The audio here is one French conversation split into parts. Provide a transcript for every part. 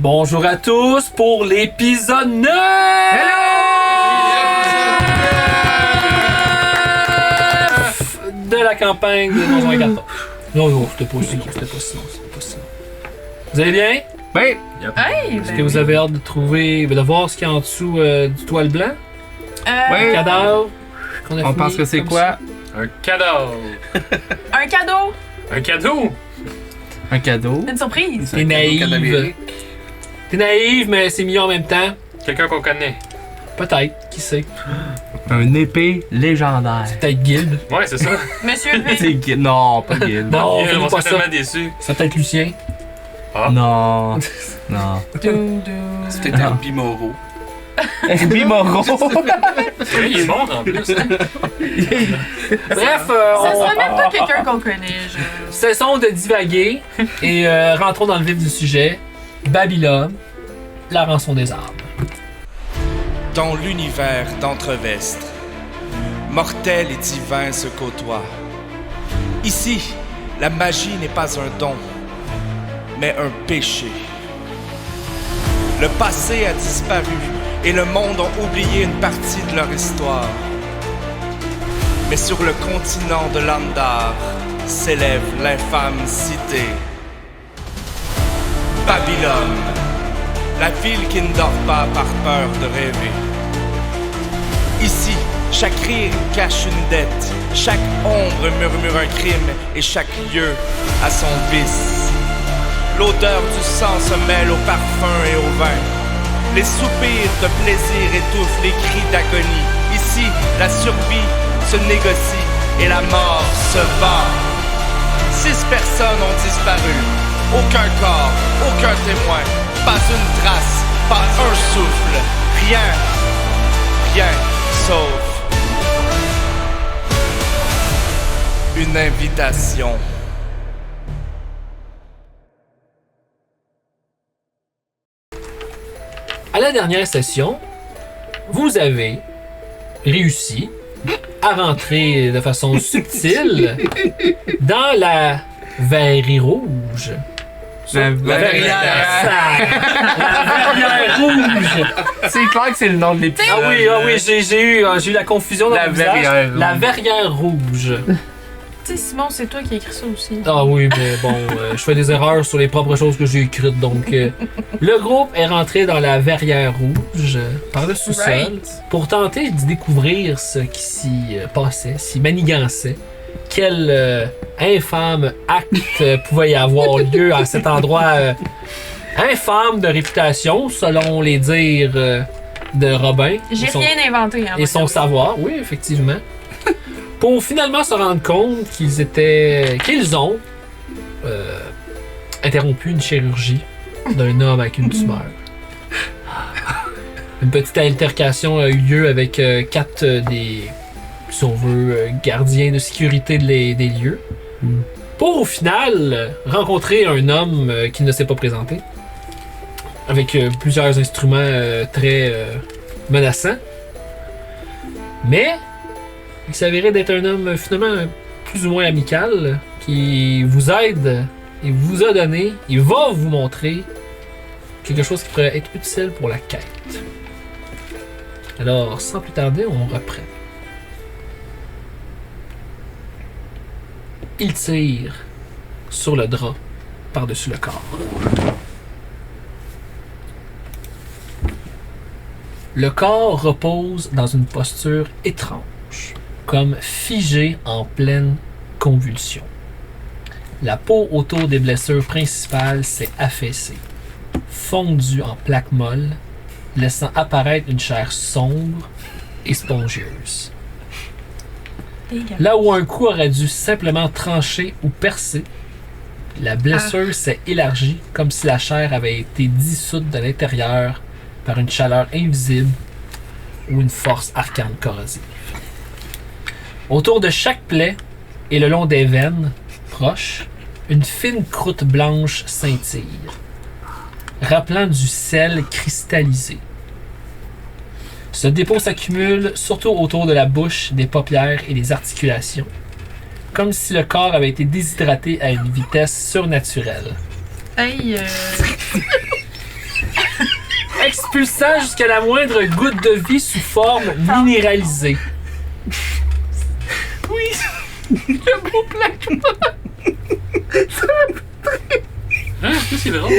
Bonjour à tous pour l'épisode 9! De la campagne de Donjons et Cartons. Non, c'était pas si long. Vous allez bien? Oui. Hey, Est-ce que vous avez hâte de voir ce qu'il y a en dessous du toile blanc? Oui. Un cadavre? On pense que c'est quoi? Un cadavre. Un cadeau! Un cadeau? Un cadeau. Une surprise! T'es naïve. T'es naïve, mais c'est mignon en même temps. Quelqu'un qu'on connaît. Peut-être, qui sait. Un épée légendaire. Peut-être Guild. Ouais, c'est ça. Monsieur V. C'est Guild. Non, pas Guild. Non, on fais-nous serait pas ça. tellement déçus. C'est peut-être Lucien. Ah. Non. Non. C'est peut-être un Bimoro. Bimoro. Il est mort en plus. Bref, Ça serait même pas quelqu'un qu'on connaît. cessons de divaguer et rentrons dans le vif du sujet. Babylone, la rançon des âmes. Dans l'univers d'Entrevestre, mortels et divins se côtoient. Ici, la magie n'est pas un don, mais un péché. Le passé a disparu et le monde a oublié une partie de leur histoire. Mais sur le continent de Landar s'élève l'infâme cité. Babylone, la ville qui ne dort pas par peur de rêver. Ici, chaque rire cache une dette, chaque ombre murmure un crime et chaque lieu a son vice. L'odeur du sang se mêle au parfum et au vin. Les soupirs de plaisir étouffent les cris d'agonie. Ici, la survie se négocie et la mort se bat. 6 personnes ont disparu. Aucun corps, aucun témoin, pas une trace, pas un souffle. Rien sauf une invitation. À la dernière session, vous avez réussi à rentrer de façon subtile dans la verrerie rouge. La verrière rouge. C'est clair que c'est le nom de l'épisode. Ah oui, j'ai eu la confusion dans La le visage. verrière rouge. La verrière rouge. Tu sais, Simon, c'est toi qui as écrit ça aussi. Ah oui, mais bon, je fais des erreurs sur les propres choses que j'ai écrites, donc le groupe est rentré dans la verrière rouge par le sous-sol Right. pour tenter d'y découvrir ce qui s'y passait, s'y manigançait. Quel infâme acte pouvait y avoir lieu à cet endroit infâme de réputation, selon les dires de Robin. J'ai et son- rien inventé. Hein, Et son savoir, oui, effectivement. Pour finalement se rendre compte qu'ils ont interrompu une chirurgie d'un homme avec une tumeur. Une petite altercation a eu lieu avec 4 des, si on veut, gardiens de sécurité des lieux. Pour au final rencontrer un homme qui ne s'est pas présenté. Avec plusieurs instruments très menaçants. Mais il s'avérait d'être un homme finalement plus ou moins amical qui vous aide et vous a donné, il va vous montrer quelque chose qui pourrait être utile pour la quête. Alors, sans plus tarder, on reprend. Il tire sur le drap par-dessus le corps. Le corps repose dans une posture étrange, comme figé en pleine convulsion. La peau autour des blessures principales s'est affaissée, fondue en plaques molles, laissant apparaître une chair sombre et spongieuse. Là où un coup aurait dû simplement trancher ou percer, la blessure s'est élargie comme si la chair avait été dissoute de l'intérieur par une chaleur invisible ou une force arcane corrosive. Autour de chaque plaie et le long des veines proches, une fine croûte blanche scintille, rappelant du sel cristallisé. Ce dépôt s'accumule surtout autour de la bouche, des paupières et des articulations, comme si le corps avait été déshydraté à une vitesse surnaturelle. Hey, expulsant jusqu'à la moindre goutte de vie sous forme minéralisée. Hein? Qu'est-ce qui est drôle?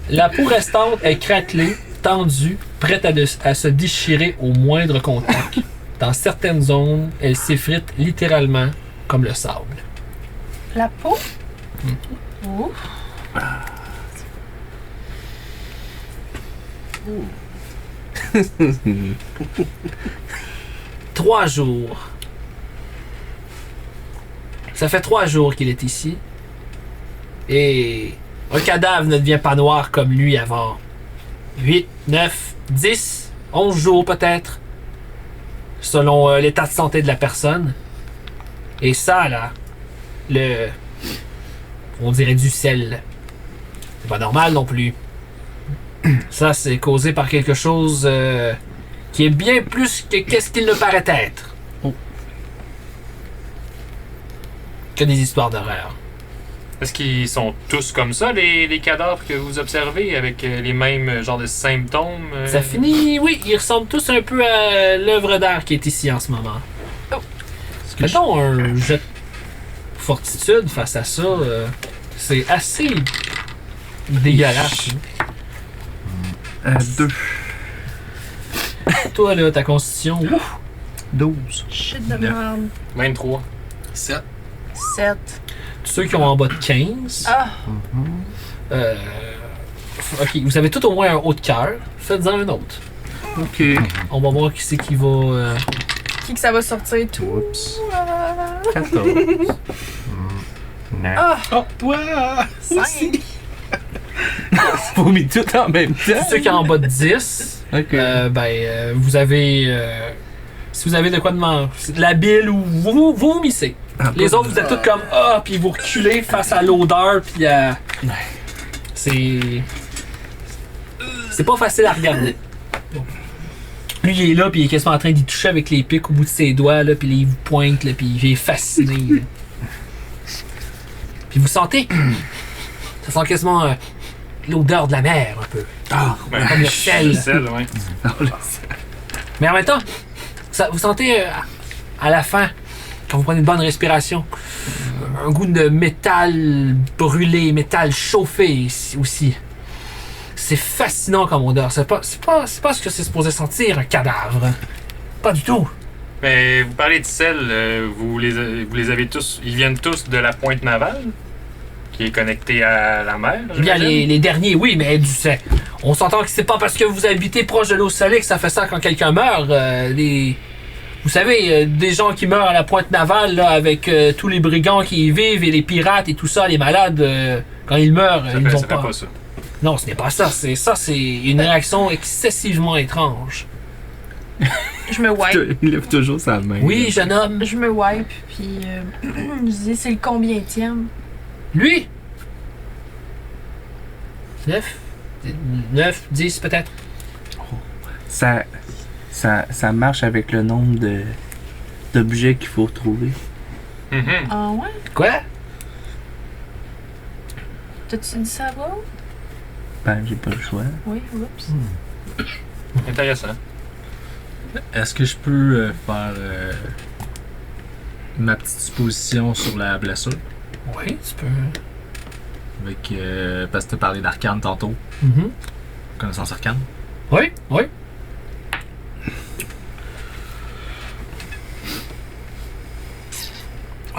La peau restante est craquelée, tendue, prête à se déchirer au moindre contact. Dans certaines zones, elle s'effrite littéralement comme le sable. La peau? Ouh. 3 jours. Ça fait 3 jours qu'il est ici. Et un cadavre ne devient pas noir comme lui avant 8, 9, 10, 11 jours peut-être. Selon l'état de santé de la personne. Et ça, là, on dirait du sel. C'est pas normal non plus. Ça, c'est causé par quelque chose qui est bien plus que qu'est-ce qu'il ne paraît être. Oh. Que des histoires d'horreur. Est-ce qu'ils sont tous comme ça, les cadavres que vous observez, avec les mêmes genres de symptômes? Ça finit, oui, ils ressemblent tous un peu à l'œuvre d'art qui est ici en ce moment. Mettons un jet de fortitude face à ça. C'est assez dégueulasse. 2. Toi, là, ta constitution, ouf, 12. Shit de merde. 23. 7. 7. tous ceux qui ont en bas de 15. Ah! Ok, vous avez tout au moins un haut de cœur. Faites-en un autre. Ok. On va voir qui c'est qui va. Qui que ça va sortir tout? Oups. Ah! 14. Ah! Oh, toi! 5! Vous mis tout en même temps. Tous ceux qui ont en bas de 10, Ok. vous avez. Si vous avez de quoi demander, de la bile ou vous vomissez. Les autres, vous êtes tous comme ah, puis vous reculez face à l'odeur, puis à. C'est pas facile à regarder. Lui, il est là, puis il est quasiment en train d'y toucher avec les pics au bout de ses doigts, là, puis il vous pointe, là, puis il est fasciné. Là. Puis vous sentez, ça sent quasiment l'odeur de la mer, un peu. Ah, Comme le sel. Le sel, ouais. Mais en même temps, vous sentez à la fin, quand vous prenez une bonne respiration, un goût de métal brûlé, métal chauffé aussi. C'est fascinant comme odeur. C'est pas ce que c'est supposé sentir, un cadavre. Pas du tout. Mais vous parlez de sel, vous les avez tous. Ils viennent tous de la pointe navale, qui est connectée à la mer. Eh bien, j'imagine? les derniers, oui, mais on s'entend que c'est pas parce que vous habitez proche de l'eau salée que ça fait ça quand quelqu'un meurt. Vous savez, des gens qui meurent à la pointe navale, là, avec tous les brigands qui y vivent et les pirates et tout ça, les malades, quand ils meurent, ils Ça n'ont fait pas ça. Non, ce n'est pas ça. C'est une réaction excessivement étrange. Je me wipe. Il lève toujours sa main. Oui, jeune homme. Je me wipe, puis je dis c'est le combienième? Lui? 9, 10 peut-être. Ça marche avec le nombre d'objets qu'il faut retrouver. Mhm. Ah ouais? Quoi? T'as-tu dit ça va? Ben, j'ai pas le choix. Oui, oups. Intéressant. Est-ce que je peux faire ma petite supposition sur la blessure? Oui, tu peux. Avec, parce que tu as parlé d'arcane tantôt. Mhm. Connaissance arcane. Oui, oui.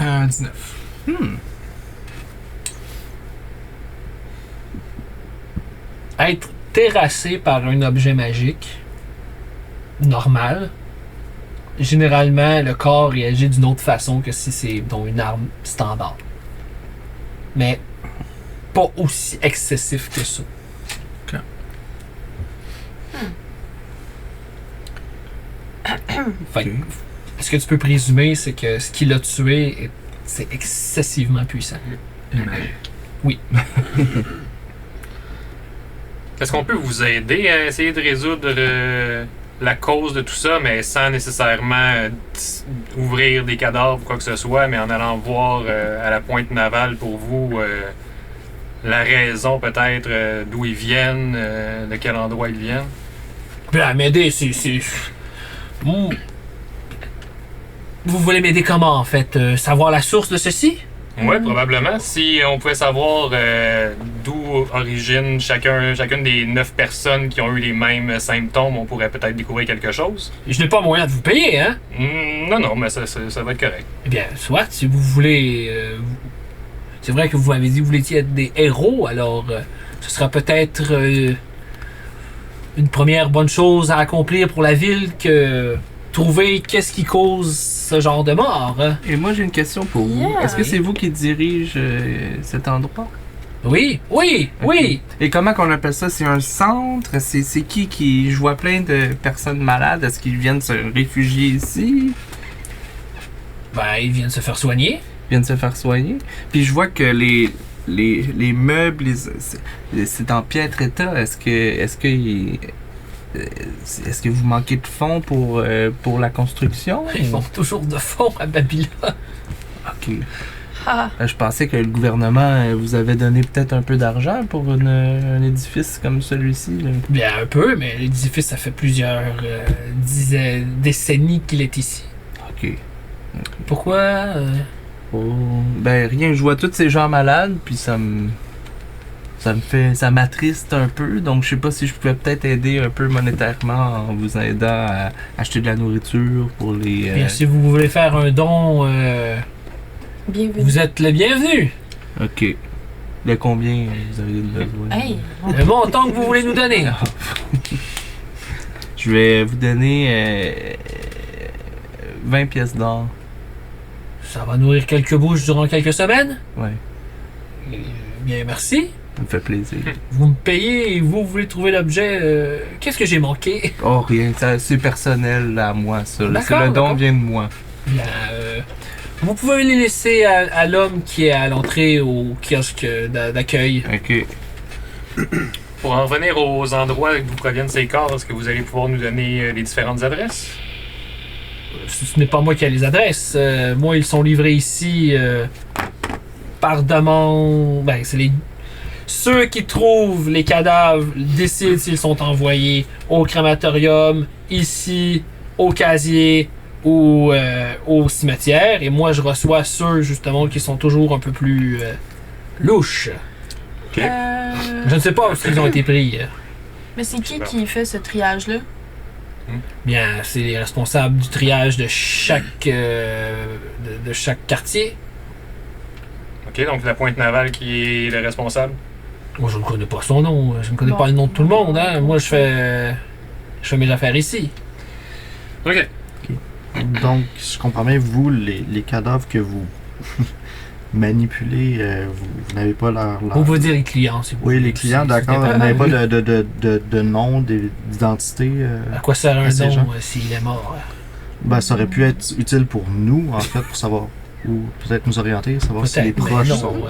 Euh, 19. Être terrassé par un objet magique normal, généralement, le corps réagit d'une autre façon que si c'est donc une arme standard. Mais pas aussi excessif que ça. Ok. Fait que, ce que tu peux présumer, c'est que ce qui l'a tué, c'est excessivement puissant. Et magique. Oui. Est-ce qu'on peut vous aider à essayer de résoudre la cause de tout ça, mais sans nécessairement ouvrir des cadavres ou quoi que ce soit, mais en allant voir à la pointe navale pour vous la raison peut-être d'où ils viennent, de quel endroit ils viennent? Bien, m'aider, c'est... Vous voulez m'aider comment, en fait? Savoir la source de ceci? Oui, probablement. Si on pouvait savoir d'où origine chacune des 9 personnes qui ont eu les mêmes symptômes, on pourrait peut-être découvrir quelque chose. Je n'ai pas moyen de vous payer, hein? Non, mais ça va être correct. Eh bien, soit, si vous voulez... c'est vrai que vous m'avez dit que vous vouliez être des héros, alors ce sera peut-être une première bonne chose à accomplir pour la ville que trouver qu'est-ce qui cause ce genre de mort. Hein? Et moi, j'ai une question pour vous. Yeah. Est-ce que c'est vous qui dirige cet endroit? Oui. Et comment qu'on appelle ça? C'est un centre? C'est qui? Je vois plein de personnes malades. Est-ce qu'ils viennent se réfugier ici? Ben, ils viennent se faire soigner. Ils viennent se faire soigner? Puis je vois que les meubles, c'est en piètre état. Est-ce que vous manquez de fonds pour la construction? Ils font toujours de fonds à Babylone. Ok. Ah, Je pensais que le gouvernement vous avait donné peut-être un peu d'argent pour un édifice comme celui-ci. Là. Bien, un peu, mais l'édifice, ça fait plusieurs décennies qu'il est ici. Ok. Pourquoi? Oh, ben rien, je vois tous ces gens malades, puis ça m'attriste un peu, donc je sais pas si je pouvais peut-être aider un peu monétairement en vous aidant à acheter de la nourriture pour les... Bien, si vous voulez faire un don, bienvenue. vous êtes le bienvenu. Ok. De combien vous avez besoin? Hey, Le montant que vous voulez nous donner. Je vais vous donner 20 pièces d'or. Ça va nourrir quelques bouches durant quelques semaines. Ouais, Bien, merci. ça me fait plaisir. Vous me payez et vous voulez trouver l'objet. Qu'est-ce que j'ai manqué? Oh rien, c'est personnel à moi ça. là. D'accord, Le don d'accord. vient de moi. Bien, vous pouvez les laisser à l'homme qui est à l'entrée au kiosque d'accueil. Ok. Pour en revenir aux endroits d'où proviennent ces corps, est-ce que vous allez pouvoir nous donner les différentes adresses? Ce n'est pas moi qui ai les adresses. Moi, ils sont livrés ici par demande. Ben, c'est ceux qui trouvent les cadavres décident s'ils sont envoyés au crématorium, ici, au casier ou au cimetière. Et moi, je reçois ceux, justement, qui sont toujours un peu plus louches. Je ne sais pas où ils ont été pris. mais c'est qui fait ce triage-là? Bien, c'est les responsables du triage de chaque de chaque quartier. Ok, donc la Pointe Navale qui est le responsable. Moi, je ne connais pas son nom. Je ne connais Bon. pas le nom de tout le monde. Hein. Moi, je fais mes affaires ici. Ok. Donc, si je comprends bien, vous, les cadavres que vous manipulez, vous n'avez pas leur... Vous pouvez dire les clients, si vous Oui, voulez. les clients, C'est d'accord. Vous dépendant. n'avez pas de nom, d'identité. À quoi sert un à ces don gens? s'il est mort? Ben, ça aurait pu être utile pour nous, en fait, pour savoir, ou peut-être nous orienter, savoir si les Peut-être, mais proches non. sont...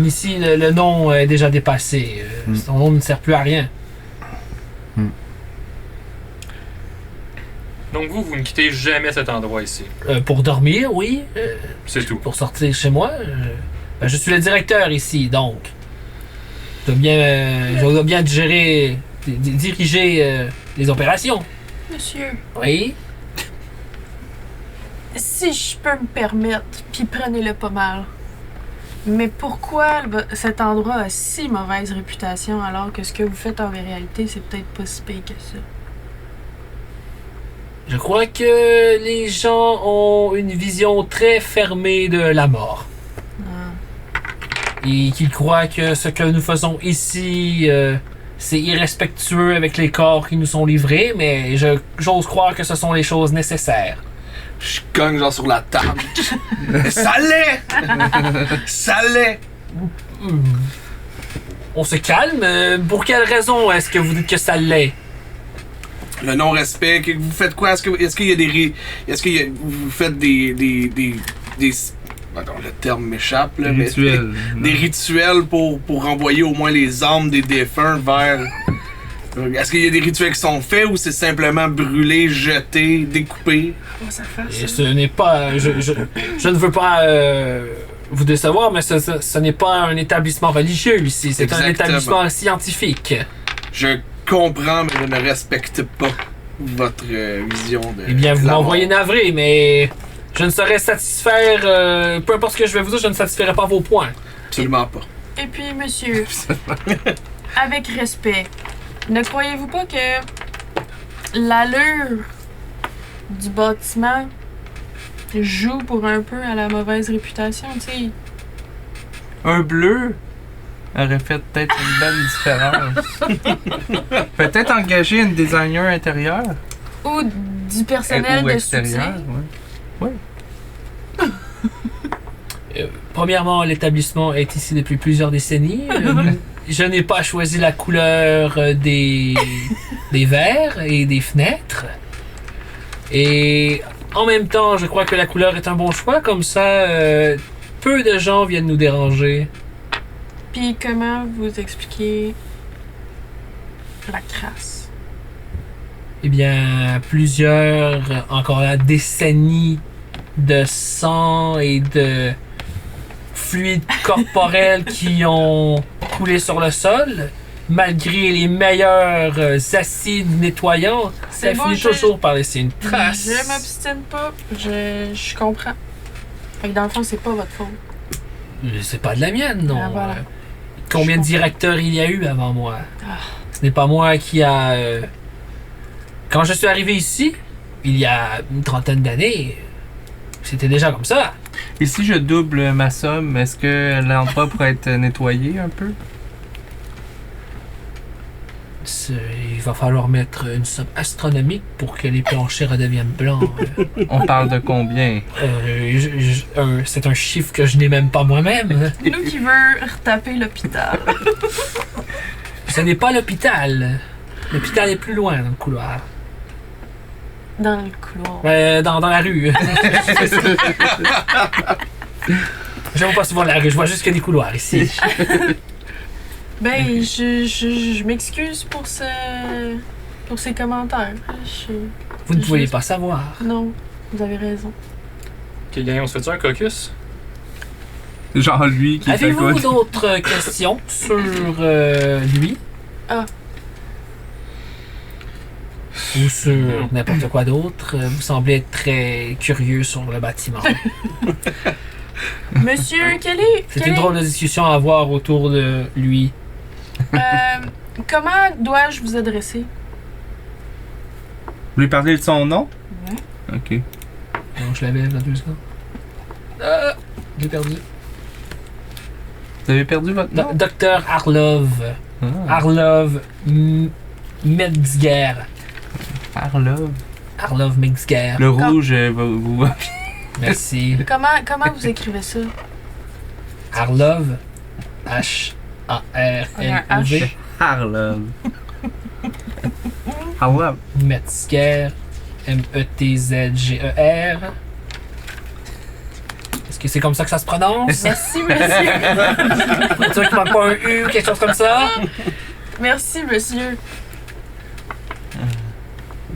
Ici, le nom est déjà dépassé. Son nom ne sert plus à rien. Donc vous ne quittez jamais cet endroit ici. Pour dormir, oui. C'est tout. Pour sortir chez moi, ben, je suis le directeur ici, donc. Je dois bien gérer, diriger les opérations. Monsieur, Oui. si je peux me permettre, puis prenez-le pas mal. Mais pourquoi cet endroit a si mauvaise réputation alors que ce que vous faites en réalité, c'est peut-être pas si pire que ça? Je crois que les gens ont une vision très fermée de la mort. Ah. Et qu'ils croient que ce que nous faisons ici, c'est irrespectueux avec les corps qui nous sont livrés, mais j'ose croire que ce sont les choses nécessaires. Je cogne genre sur la table. Ça l'est! Ça l'est! On se calme. Pour quelle raison est-ce que vous dites que ça l'est? Le non-respect, que vous faites quoi? Est-ce qu'il y a des... Est-ce que vous faites des attends, le terme m'échappe, là. mais- Rituel. Des rituels pour renvoyer au moins les âmes des défunts vers... Est-ce qu'il y a des rituels qui sont faits ou c'est simplement brûler, jeter, découper? Comment ça fait Et ce n'est pas... Je ne veux pas Vous devez savoir, mais ce n'est pas un établissement religieux ici, c'est un Exactement. établissement scientifique. Je comprends, mais je ne respecte pas votre vision de. Eh bien, vous la mort. m'envoyez navré, mais je ne saurais satisfaire, peu importe ce que je vais vous dire, je ne satisferai pas vos points. Absolument pas. Et puis, monsieur, avec respect, ne croyez-vous pas que l'allure du bâtiment joue pour un peu à la mauvaise réputation, tu sais? Un bleu aurait fait peut-être une belle différence. Peut-être engager une designer intérieur Ou du personnel ou de extérieur. soutien. Ouais. Premièrement, l'établissement est ici depuis plusieurs décennies. Je n'ai pas choisi la couleur des verres et des fenêtres. Et en même temps, je crois que la couleur est un bon choix. Comme ça, peu de gens viennent nous déranger. Puis comment vous expliquez la crasse? Eh bien, plusieurs, encore là, décennies de sang et de fluides corporels qui ont coulé sur le sol, malgré les meilleurs acides nettoyants, ça C'est bon, finit je- toujours par laisser une trace. Je m'obstine pas, je comprends. Fait que dans le fond, c'est pas votre faute. C'est pas de la mienne, non. Ah, voilà. Combien de Je directeurs il y a eu avant moi? Ah. Ce n'est pas moi qui a... Quand je suis arrivé ici, il y a une trentaine d'années, c'était déjà comme ça. Et si je double ma somme, est-ce que l'endroit pourrait être nettoyé un peu? Il va falloir mettre une somme astronomique pour que les planchers redeviennent blancs. On parle de combien? C'est un chiffre que je n'ai même pas moi-même. Nous qui veut retaper l'hôpital. Ce n'est pas l'hôpital. L'hôpital est plus loin dans le couloir. Dans le couloir. Dans la rue. Je vois pas souvent la rue, je vois juste que des couloirs ici. Ben, je m'excuse pour ces commentaires. Vous ne pouviez pas savoir. Non, vous avez raison. Ok, gang, on se fait-tu un caucus? Genre lui qui fait quoi? Avez-vous d'autres questions sur lui? Ah. Ou sur n'importe quoi d'autre? Vous semblez être très curieux sur le bâtiment. Monsieur, C'est une drôle de discussion à avoir autour de lui. comment dois-je vous adresser? Vous lui parlez de son nom? Ouais. Ok. Non, je l'avais dans 2 secondes. J'ai perdu. Vous avez perdu votre nom? Docteur Arlov. Ah, Arlov Metzger. Arlov. Arlov Metzger. Le rouge va vous... Merci. Comment vous écrivez ça? Arlov. H-A-R-L-O-V. Arlov. Arlov. Metzger. M-E-T-Z-G-E-R. Est-ce que c'est comme ça que ça se prononce? Merci, monsieur. Tu vois qu'il manque pas un U ou quelque chose comme ça? Merci, monsieur.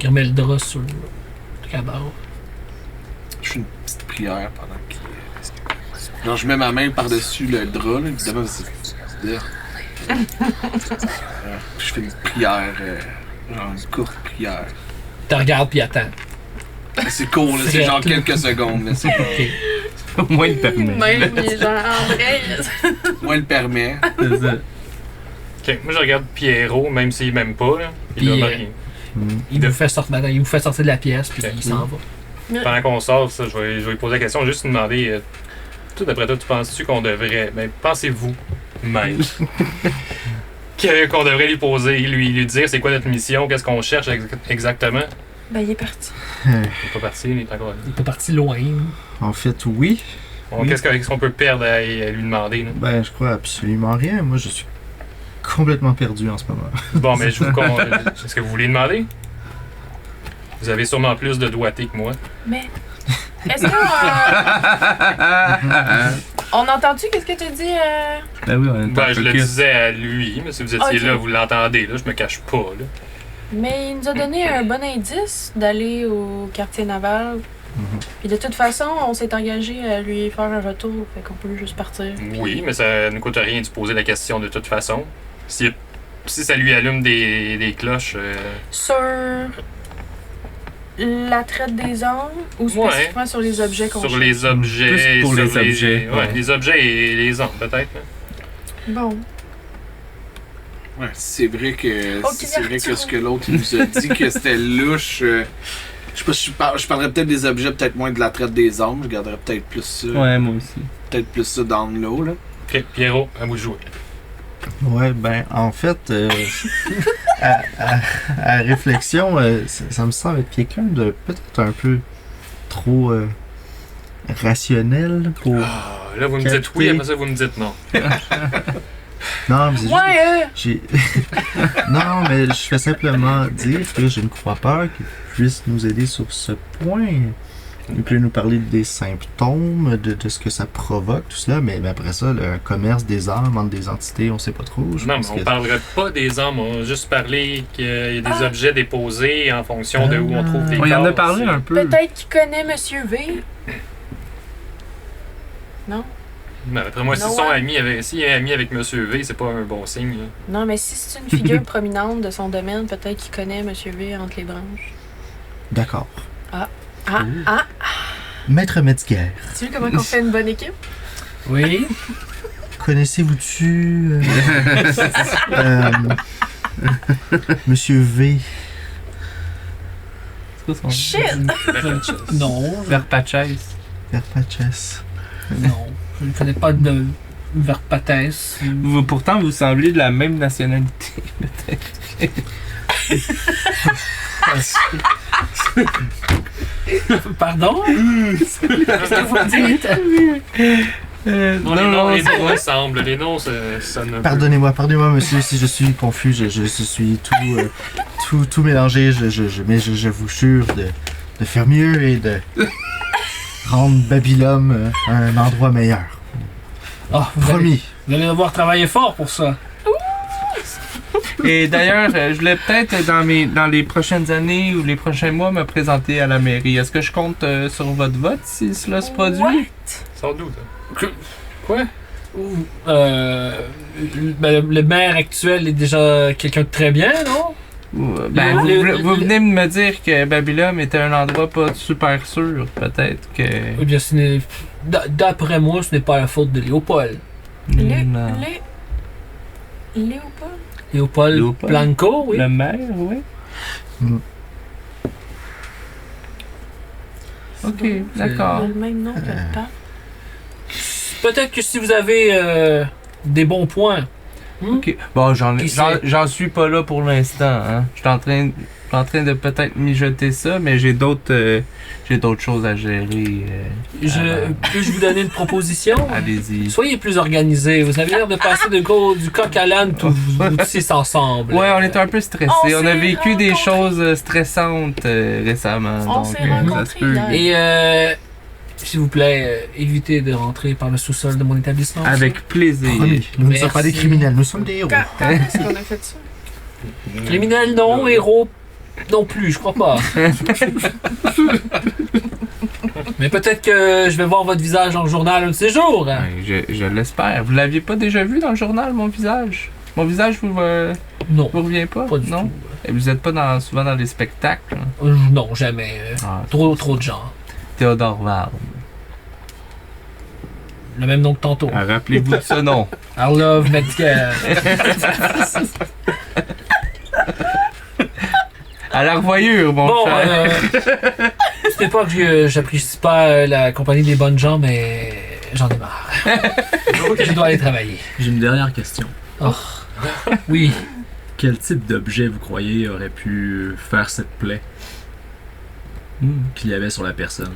Il remet le drap sur le cabas. Je fais une petite prière pendant qu'il. Genre, je mets ma main par-dessus le drap, là, évidemment, c'est. Je fais une prière, genre une courte prière. Tu regardes puis attends. C'est court, là, c'est genre Frette, là. quelques secondes, mais c'est Ok. Au moins il permet. Même, il est genre André. moi le permet. C'est ça. Ok, moi je regarde Pierrot, même s'il m'aime pas, là. Il Puis, doit rien. Il vous fait sortir de la pièce puis Ok. il s'en va. Pendant qu'on sort, ça, je vais lui poser la question, juste lui demander, toi d'après toi, tu penses-tu qu'on devrait, ben pensez-vous même, qu'on devrait lui poser, lui dire c'est quoi notre mission, qu'est-ce qu'on cherche exactement? Ben, il est parti. Il est pas parti, il est encore là. Il est pas parti loin. En fait, oui. Oui. Qu'est-ce qu'on peut perdre à lui demander? Là? Ben, je crois absolument rien. Moi, je suis complètement perdu en ce moment. Bon, mais est-ce que vous voulez demander? Vous avez sûrement plus de doigté que moi. Mais, est-ce que... on entend-tu qu'est-ce que tu dis? Ben oui, on est Ben, je le focus. disais à lui, mais si vous étiez Ok. là, vous l'entendez, là, je me cache pas, là. Mais il nous a donné un bon indice d'aller au quartier naval Puis de toute façon, on s'est engagé à lui faire un retour, fait qu'on peut juste partir. Oui, mais ça ne coûte rien de se poser la question de toute façon. Si ça lui allume des cloches... Sur la traite des armes ou spécifiquement sur les objets qu'on Sur cherche? les objets... Plus pour sur les objets, Ouais, ouais. les objets et les armes, peut-être. Là. Bon. Ouais, c'est vrai que Ok, c'est vrai que Arthur. ce que l'autre il nous a dit que c'était louche. Je sais pas si je parlerais peut-être des objets, peut-être moins de la traite des armes. Je garderais peut-être plus ça. Ouais, moi aussi. Peut-être plus ça dans le lot là. Ok, Pierrot, à vous de jouer. Ouais, ben, en fait, à réflexion, ça me semble être quelqu'un de peut-être un peu trop rationnel pour. Ah, là, vous me dites oui, après ça, vous me dites non. Non, mais c'est juste- Ouais, j'ai. Non, mais je fais simplement dire que je ne crois pas qu'il puisse nous aider sur ce point. Il peut nous parler des symptômes, de ce que ça provoque, tout cela, mais après ça, le commerce des armes entre des entités, on sait pas trop. Je Non, pense mais on que- parlerait pas des armes, on va juste parler qu'il y a des objets déposés en fonction de où on trouve des On y en a corps. parlé un peu. peut-être qu'il connaît Monsieur V. Non? Mais après moi, s'ils No sont one. amis avec, s'il est ami avec Monsieur V, c'est pas un bon signe. Là. Non, mais si c'est une figure prominente de son domaine, peut-être qu'il connaît Monsieur V entre les branches. D'accord. Ah, Maître Metzger, tu sais comment on fait une bonne équipe? Oui. connaissez-vous-tu Monsieur V? C'est quoi son Shit! Non, Verpatches. Verpatches. non. Je ne connais pas de Verpatès. Pourtant, vous semblez de la même nationalité, peut-être. Pardon? Qu'est-ce que vous me dites? Non, les noms ensemble. Les noms, ça ne. Pardonnez-moi, monsieur, si je suis confus, je suis tout mélangé, mais je vous jure de faire mieux et de rendre Babylone un endroit meilleur. Ah, Promis. vous allez devoir travailler fort pour ça. Et d'ailleurs, je voulais peut-être dans les prochaines années ou les prochains mois me présenter à la mairie. Est-ce que je compte sur votre vote si cela se produit? What? Sans doute. Quoi? Ben, le maire actuel est déjà quelqu'un de très bien, non? Ben, Le- vous venez de me dire que Babylone était un endroit pas super sûr. Peut-être que. Eh bien, d'après moi, ce n'est pas la faute de Léopold. Non. Léopold? Léopold Léopold? Blanco, oui. Le maire, oui. Ok, Il d'accord. a le même nom que le pape. Peut-être que si vous avez des bons points. Ok. Bon, Qui sait? j'en suis pas là pour l'instant. Hein. Je suis en train de peut-être mijoter ça, mais j'ai d'autres choses à gérer. Peux-je vous donner une proposition? Allez-y. Soyez plus organisés. Vous avez l'air de passer du coq à l'âne tous ensemble. Ouais, on est un peu stressés. On On a s'est vécu des rencontrés. choses stressantes récemment. On donc, s'est ça se rencontrés peut. hier. Et s'il vous plaît, évitez de rentrer par le sous-sol de mon établissement. Avec plaisir. Promis. Nous ne Merci. sommes pas des criminels, nous sommes des héros. Quand est-ce qu'on a fait ça? Criminel non, héros non plus, je crois pas. Mais peut-être que je vais voir votre visage dans le journal un de ces jours. Ouais, je l'espère. Vous l'aviez pas déjà vu dans le journal, mon visage? Mon visage Non, vous revient pas? pas du non? tout. Et vous êtes pas souvent dans les spectacles? Non, jamais. Ah, Trop de gens. Théodore Varne. Le même nom que tantôt. Ah, rappelez-vous de ce nom. Arlov Metzger. À la revoyure, mon Bon, cher. c'est pas que j'apprécie pas la compagnie des bonnes gens, mais j'en ai marre. Je dois aller travailler. J'ai une dernière question. Oui. Quel type d'objet vous croyez aurait pu faire cette plaie qu'il y avait sur la personne?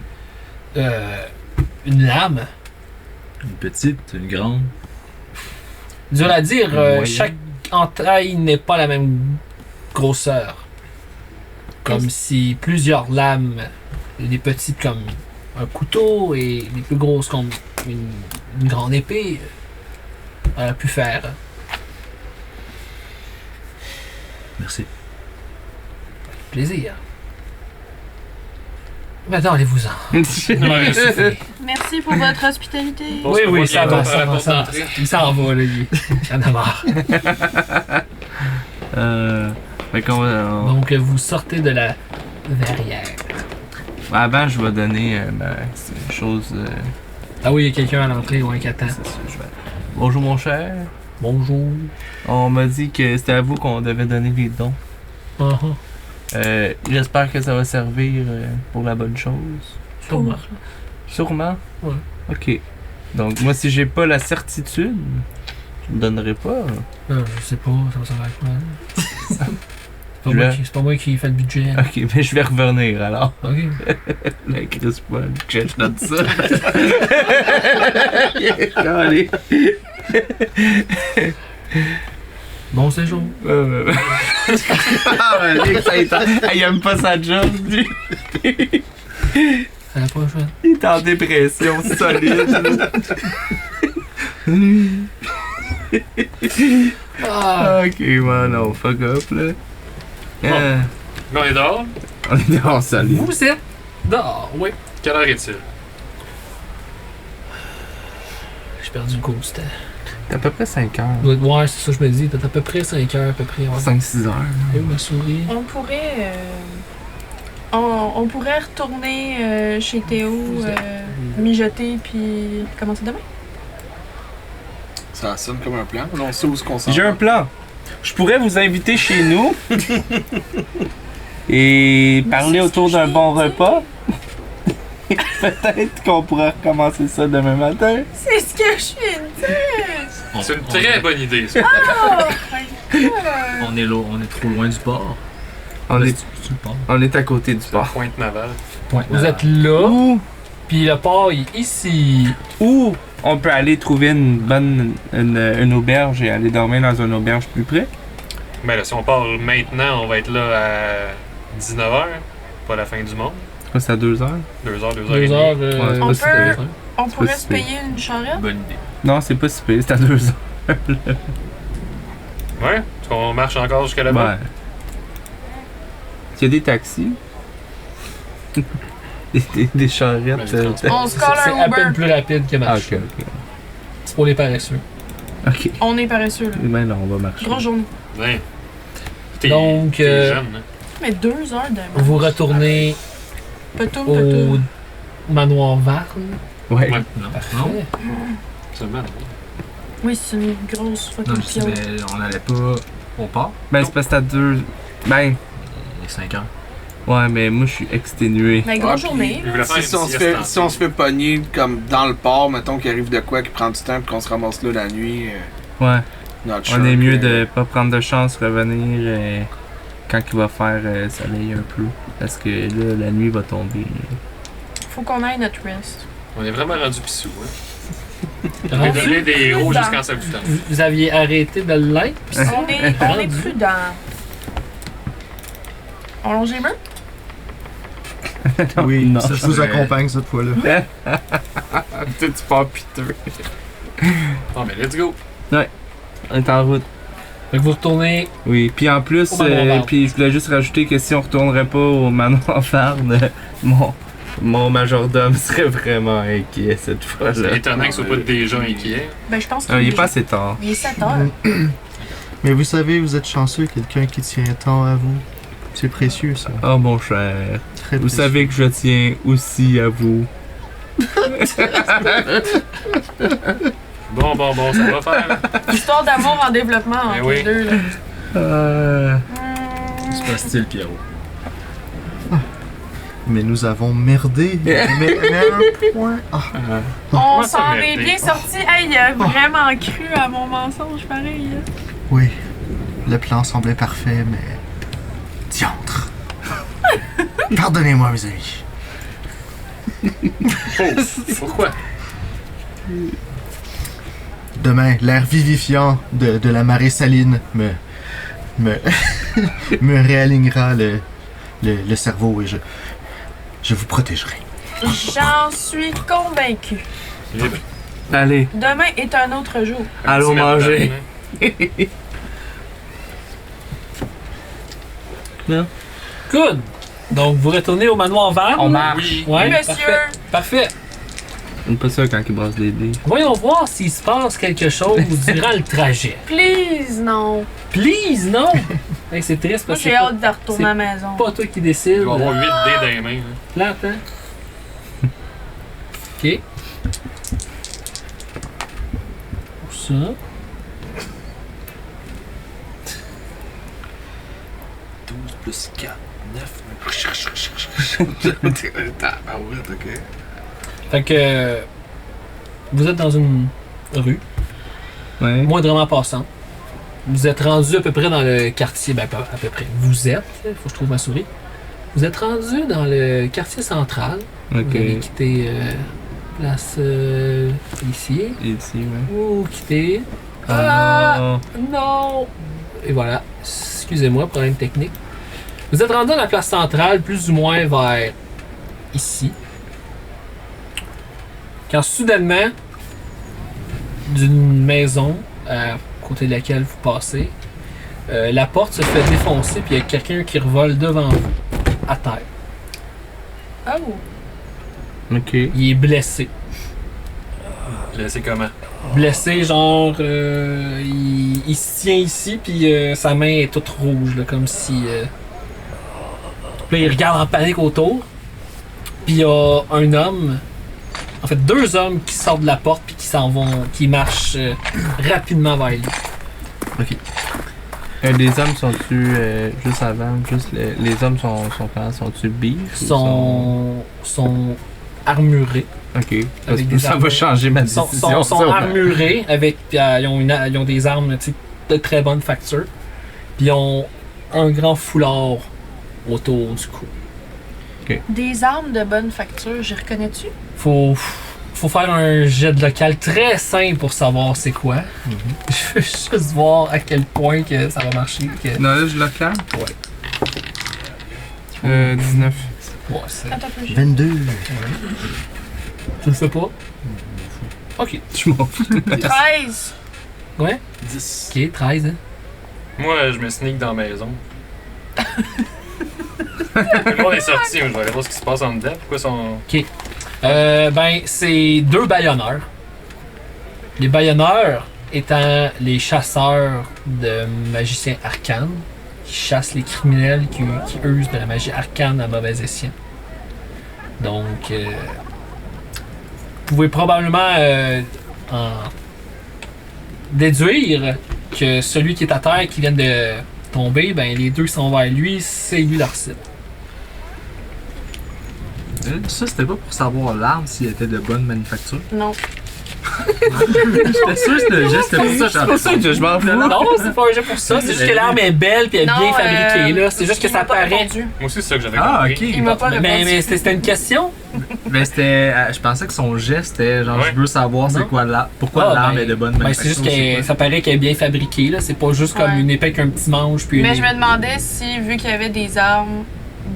Une lame. Une petite, une grande? Dur à dire, Moyen. chaque entaille n'est pas la même grosseur. Comme si plusieurs lames, les petites comme un couteau et les plus grosses comme une grande épée, auraient pu faire. Merci. Plaisir. Maintenant, allez-vous-en. Ouais, c'est- Merci pour votre hospitalité. Bon, Oui, c'est oui, pas ça bien, va, on ça prend la va, porte ça va. d'entrée. Il s'en va, là, il en a marre. Mais qu'on va. Donc, vous sortez de la verrière. Avant, je vais donner chose. Ah oui, il y a quelqu'un à l'entrée, ouais, qui attend. C'est ça, je vais. Bonjour, mon cher. Bonjour. On m'a dit que c'était à vous qu'on devait donner les dons. Uh-huh. J'espère que ça va servir pour la bonne chose. Sûrement. Sûrement? Ouais. Ok. Donc, moi, si j'ai pas la certitude, je me donnerai pas. Je sais pas, ça va servir à quoi. C'est pas moi qui fais le budget. Ok, mais je vais revenir alors. Ok. La Chris Paul, que je note ça. Allez. Bon séjour. Ah, Alex, il aime pas sa job, lui. À la prochaine. Il est en dépression solide. Ah. Ok, man, non, fuck up, là. Mais on est dehors. On est dehors solide. Vous êtes dehors, oui. Quelle heure est-il? J'ai perdu le cours du temps. T'as à peu près 5 heures. Ouais, c'est ça que je me dis. T'as à peu près 5 heures, à peu près. Ouais. 5-6 heures. Et où ma souris? On pourrait. On pourrait retourner chez Théo, mijoter, puis commencer demain. Ça sonne comme un plan. On sait où se concentrer. J'ai un plan. Je pourrais vous inviter chez nous et parler autour d'un bon repas. Peut-être qu'on pourra recommencer ça demain matin. C'est ce que je viens de dire! C'est une très bonne idée, ça. Oh my god! On est trop loin du port. On est, Sur le port. on est à côté du port. Pointe navale. Vous êtes là, Ou, puis le port est ici. ou on peut aller trouver une auberge et aller dormir dans une auberge plus près. Mais là, si on part maintenant, on va être là à 19h. Pas la fin du monde. Ça, c'est à 2 heures. 2h, 2h30. 2 heures. Ouais, On c'est pas peut- si pire. On pourrait pas se si pire. payer une charrette? Bonne idée. Non, c'est pas si pire, c'est à 2 heures. Ouais? Est-ce qu'on marche encore jusqu'à là-bas? Ouais. Il y a des taxis. des charrettes. On se colle C'est un à peine Uber. plus rapide que Ah, marcher. ok, C'est pour les paresseux. ok. On est paresseux, là. Ben non, on va marcher. Grosse journée. Ouais. T'es Donc, t'es jeune, hein? Mais 2 heures de Vous retournez Petoum, au petoum. manoir Varne. Ouais. Ouais. Non. Parfait. Non. Seulement. Oui, c'est une grosse Non, fucking je dis, piole. mais on n'allait pas au port. Ben, c'est parce que t'as 2. Ben, Il est 5 heures. ouais, mais moi, je suis exténué. Mais Ah, grosse puis- journée. Il voulait faire Si on, une se sieste fait, en si on dessous. se fait pogner comme dans le port, mettons qu'il arrive de quoi qui prend du temps puis qu'on se ramasse là la nuit, Ouais. not On sure est mieux que- de pas prendre de chance, revenir quand il va faire soleil un peu. Parce que là, la nuit va tomber. Faut qu'on aille notre rest. On est vraiment rendu pissou, hein? On Donc, est donné des héros dedans. jusqu'en septembre. vous aviez arrêté de l'être. On est prudents. On longe les murs? Oui, Non. je vous accompagne cette fois-là. Tu pars piteux. Bon, mais let's go. On est en route. Fait que vous retournez. Oui, puis en plus, Au manoir Varne. puis je voulais juste rajouter que si on retournerait pas au manoir Varne, mon majordome serait vraiment inquiet cette C'est fois-là. étonnant que ce soit pas déjà inquiet. Ben, je pense qu'il Il est est pas assez tard. Il est 7 heures. Mais vous savez, vous êtes chanceux, quelqu'un qui tient tant à vous. C'est précieux, ça. Oh mon cher, Très vous précieux. savez que je tiens aussi à vous. Bon, ça va faire. Histoire d'amour en développement entre oui. les deux, là. C'est pas style, Pierrot. Mais nous avons merdé. mais un point. Ah, On Comment ça, s'en merde? est bien sorti. Hey, il a vraiment cru à mon mensonge, pareil. Là. oui. Le plan semblait parfait, mais. Diantre. Pardonnez-moi, mes amis. Pourquoi? Demain, l'air vivifiant de la marée saline me réalignera le cerveau et je vous protégerai. J'en suis convaincu. Libre. Allez, Demain est un autre jour. allons Petit manger. matin, Good. Donc, vous retournez au manoir vert? On marche. Ouais, Monsieur! Parfait. On pas ça quand il brasse des dés. Voyons voir s'il se passe quelque chose durant le trajet. Please, non. Please, non! Hey, c'est triste Moi, parce que j'ai hâte de retourner à la maison. pas toi qui décide. Je vais avoir 8 dés dans les mains. Là. Plante, hein? Ok. Pour ça. Plus 4, 9. Tabarouette, ok. Fait que. Vous êtes dans une rue, Ouais. moindrement passante. Vous êtes rendu à peu près dans le quartier. Ben, pas à peu près. Vous êtes. Faut que je trouve ma souris. Vous êtes rendu dans le quartier central. Vous avez Ok. quitté place ici. Ici, ouais. Vous quittez. Ah. Non! Et voilà. Excusez-moi, problème technique. Vous êtes rendu dans la place centrale, plus ou moins vers ici. Quand soudainement, d'une maison à côté de laquelle vous passez, la porte se fait défoncer puis il y a quelqu'un qui revole devant vous, à terre. Oh! Ok. Il est blessé. C'est comment? Blessé, genre, il se tient ici, puis sa main est toute rouge, là, comme si... Puis là, il regarde en panique autour, puis il y a un homme, en fait, deux hommes qui sortent de la porte, puis qui s'en vont, qui marchent rapidement vers lui. Les hommes sont-tu, juste avant, les hommes sont comment? Sont-tu beef? Sont armurés. Ok. Parce Avec que des ça va armes. changer ma Sont décision. ça, ouais. armurés, avec, puis, ils ont des armes, tu sais, de très bonne facture, puis ils ont un grand foulard autour du cou. Des armes de bonne facture, j'y reconnais-tu? Faut faire un jet de local très simple pour savoir c'est quoi. Je veux juste voir à quel point que ça va marcher. Que... Knowledge local? Ouais. 19. Ouais, c'est... Attends un peu, j'ai... 22. Je sais pas. Ok. Je m'en fous. 13! Ouais. 10. Ok, 13. Hein? Moi, je me sneak dans la maison. Tout le monde est sorti, mais je vais aller voir ce qui se passe en dedans. Pourquoi sont. Ben, c'est deux baïonneurs. Les baïonneurs étant les chasseurs de magiciens arcanes qui chassent les criminels qui usent de la magie arcane à mauvais escient. Donc, vous pouvez probablement en déduire que celui qui est à terre, qui vient de tomber, ben les deux sont vers lui, c'est lui leur cible. Ça, c'était pas pour savoir l'arme s'il était de bonne manufacture. Non. J'étais sûr que c'était juste pour ça. C'est pour ça que je m'en fous. Non, c'est pas un jeu pour ça, c'est juste que l'arme est belle puis elle est Non, bien fabriquée là, c'est juste que il ça m'a pas paraît. répondu. Moi aussi, c'est ça que j'avais Ah, compris. ok. Il m'a pas répondu. Mais c'était une question? Ben, c'était. Je pensais que son geste était genre, Ouais. je veux savoir c'est Non. quoi l'arme. Pourquoi Ah, l'arme ben, est de bonne Ben, manufacture. c'est juste que ça paraît qu'elle est bien fabriquée là, c'est pas juste comme Ouais. une épée avec un petit manche puis Mais une... je me demandais si, vu qu'il y avait des armes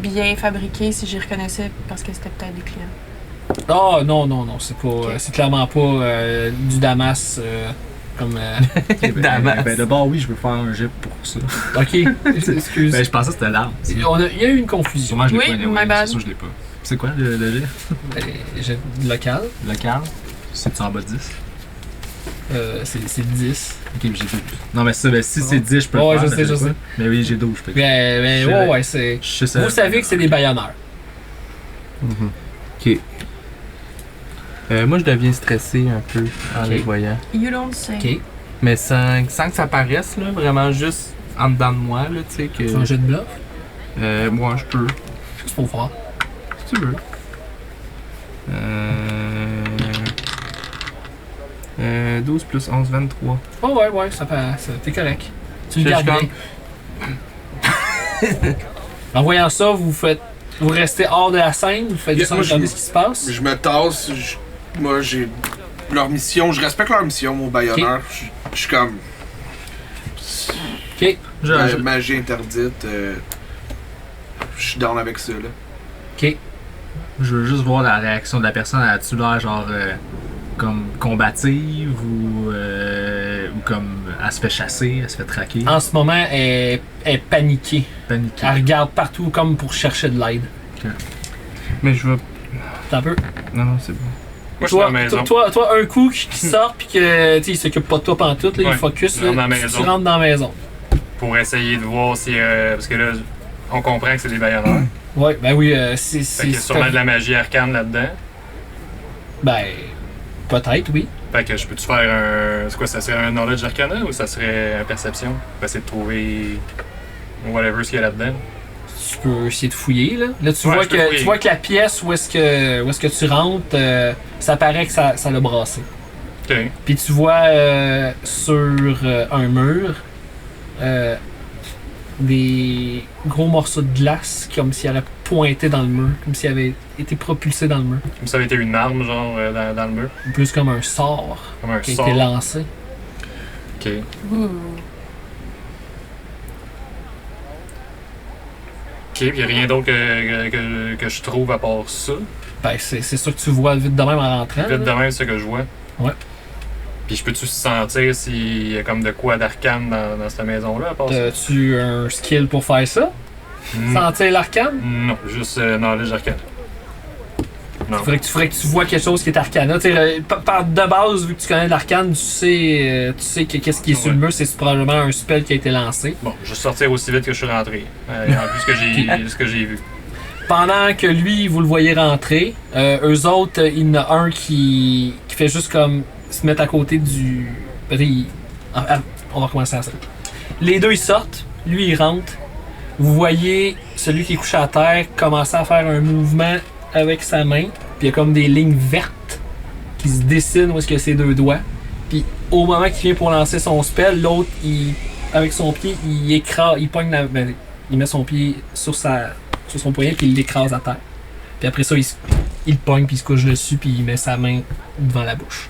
bien fabriquées, si j'y reconnaissais parce que c'était peut-être des clients. Ah non, c'est pas. C'est clairement pas du Damas comme. Ben, d'abord, oui, je veux faire un jet pour ça. Ok, excuse. Ben, je pensais que c'était l'arme. Il y a eu une confusion. Sûrement, je l'ai Oui, pas. my anyway, bad. C'est sûr, je l'ai pas. C'est quoi le jet? J'ai local, Local? C'est-tu en bas de 10? c'est 10. Ok, j'ai 12. Non, mais ça, ben, si c'est 10, je peux Ouais, le faire. je sais, mais je pas. sais. Mais oui, j'ai 12, je peux le faire. Ben, Je- ouais, c'est. Je sais. Vous savez que c'est des baïonneurs. Ok. Moi, je deviens stressé un peu en Ok. les voyant. You don't say. Ok. Mais sans que ça paraisse, là, vraiment juste en dedans de moi, là, tu sais, que... C'est un jeu de bluff. Moi, je peux, Qu'est-ce qu'il faut faire? si tu veux. 12 plus 11, 23. Oh, ouais, ça passe. T'es correct. Tu le Je gardes suis bien. En voyant ça, vous restez hors de la scène, vous faites juste Moi, regarder je- ce qui se passe. Je me tasse. Moi, j'ai leur mission. Je respecte leur mission, mon baïonneur. Je suis comme. Ok. Magie interdite. Je suis down avec ça, là. Ok. Je veux juste voir la réaction de la personne. As-tu l'air genre comme combative ou ou comme elle se fait chasser, elle se fait traquer, En ce moment, elle est paniquée. paniquer. Elle regarde partout comme pour chercher de l'aide. Mais je veux. T'as un peu? Non, c'est bon. Moi, je suis dans la maison. Toi, un coup qui sort puis que tu sais, il s'occupe pas de toi pantoute, là, Ouais, il focus. je rentre Là, dans la tu maison. rentres dans la maison. Pour essayer de voir si. Parce que là, on comprend que c'est des baïonneurs. Ouais, ben oui, Fait qu'il y a sûrement de la magie arcane là-dedans. Ben, peut-être, oui. Fait que je peux-tu faire un. C'est quoi, ça serait un knowledge arcana ou ça serait un perception? Pour essayer de trouver. Whatever ce qu'il y a là-dedans. Tu peux essayer de fouiller, là. Là, tu, Ouais, vois je peux que, fouiller. tu vois que la pièce où est-ce que tu rentres, ça paraît que ça l'a brassé. Ok. Puis tu vois sur un mur des gros morceaux de glace comme s'ils avaient pointé dans le mur, comme s'ils avaient été propulsés dans le mur. Comme ça avait été une arme, genre, dans le mur. Plus comme un sort Comme un qui a sort. été lancé. Ok. Ok, puis y a rien d'autre que je trouve à part ça. Ben, c'est ça que tu vois vite de même en rentrant. Vite de là. même, c'est ce que je vois. Ouais. Puis je peux-tu sentir s'il y a comme de quoi d'arcane dans cette maison-là à part ça? As-tu un skill pour faire ça? Hmm. Sentir l'arcane? Non, juste knowledge arcane. Non. Il faudrait que tu vois quelque chose qui est arcana. Tu sais, par de base, vu que tu connais l'arcane, tu sais que qu'est-ce qui est sur le Ouais. mur, c'est probablement un spell qui a été lancé. Bon, je vais sortir aussi vite que je suis rentré. En plus ce que j'ai vu. Pendant que lui, vous le voyez rentrer, eux autres, il y en a un qui fait juste comme se mettre à côté du... On va recommencer à ça. Les deux, ils sortent. Lui, il rentre. Vous voyez celui qui est couché à terre commencer à faire un mouvement avec sa main. Puis il y a comme des lignes vertes qui se dessinent où est-ce que ses deux doigts. Puis au moment qu'il vient pour lancer son spell, l'autre, avec son pied, il écrase, il pogne il met son pied sur son poignet puis il l'écrase à terre. Puis après ça, il pogne puis il se couche dessus puis il met sa main devant la bouche.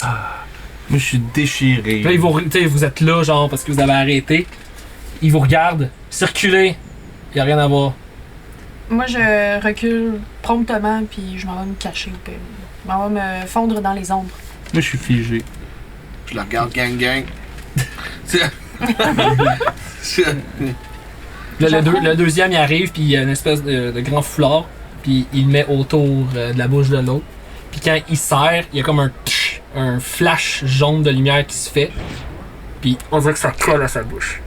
Moi, je suis déchiré. Puis là, vous êtes là, genre, parce que vous avez arrêté. Il vous regarde. Circulez. Il n'y a rien à voir. Moi, je recule promptement, puis je m'en vais me cacher. Puis je m'en vais me fondre dans les ombres. Moi, je suis figé. Je la regarde gang. Là, le deuxième, il arrive, puis il y a une espèce de grand foulard, puis il le met autour de la bouche de l'autre. Puis quand il serre, il y a comme un flash jaune de lumière qui se fait, puis on dirait que ça colle à sa bouche.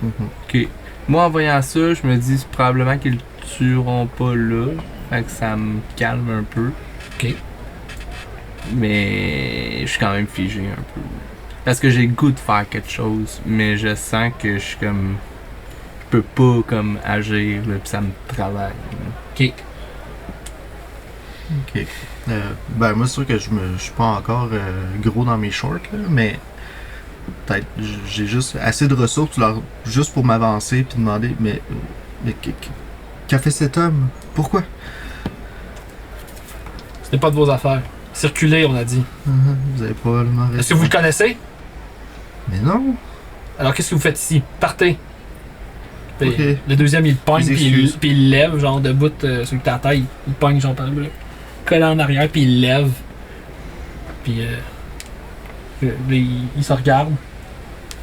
Ok. Moi, en voyant ça, je me dis c'est probablement qu'ils le tueront pas là. Fait que ça me calme un peu. Ok. Mais je suis quand même figé un peu. Parce que j'ai le goût de faire quelque chose, mais je sens que je suis comme. Je peux pas comme agir, là, pis ça me travaille. là. Ok. Ok. Ben, moi, c'est sûr que je suis pas encore gros dans mes shorts, là, mais peut-être j'ai juste assez de ressources juste pour m'avancer puis demander, mais qu'a fait cet homme? Pourquoi? Ce n'est pas de vos affaires. Circulez, on a dit. Vous avez probablement raison. Est-ce que vous le connaissez? Mais non! Alors qu'est-ce que vous faites ici? Partez! Puis, Ok. le deuxième, il le pogne, Des puis excuses. il le lève, genre debout sur ta tête. Il pogne, genre par là. Colle en arrière, puis il le lève. Puis il se regarde.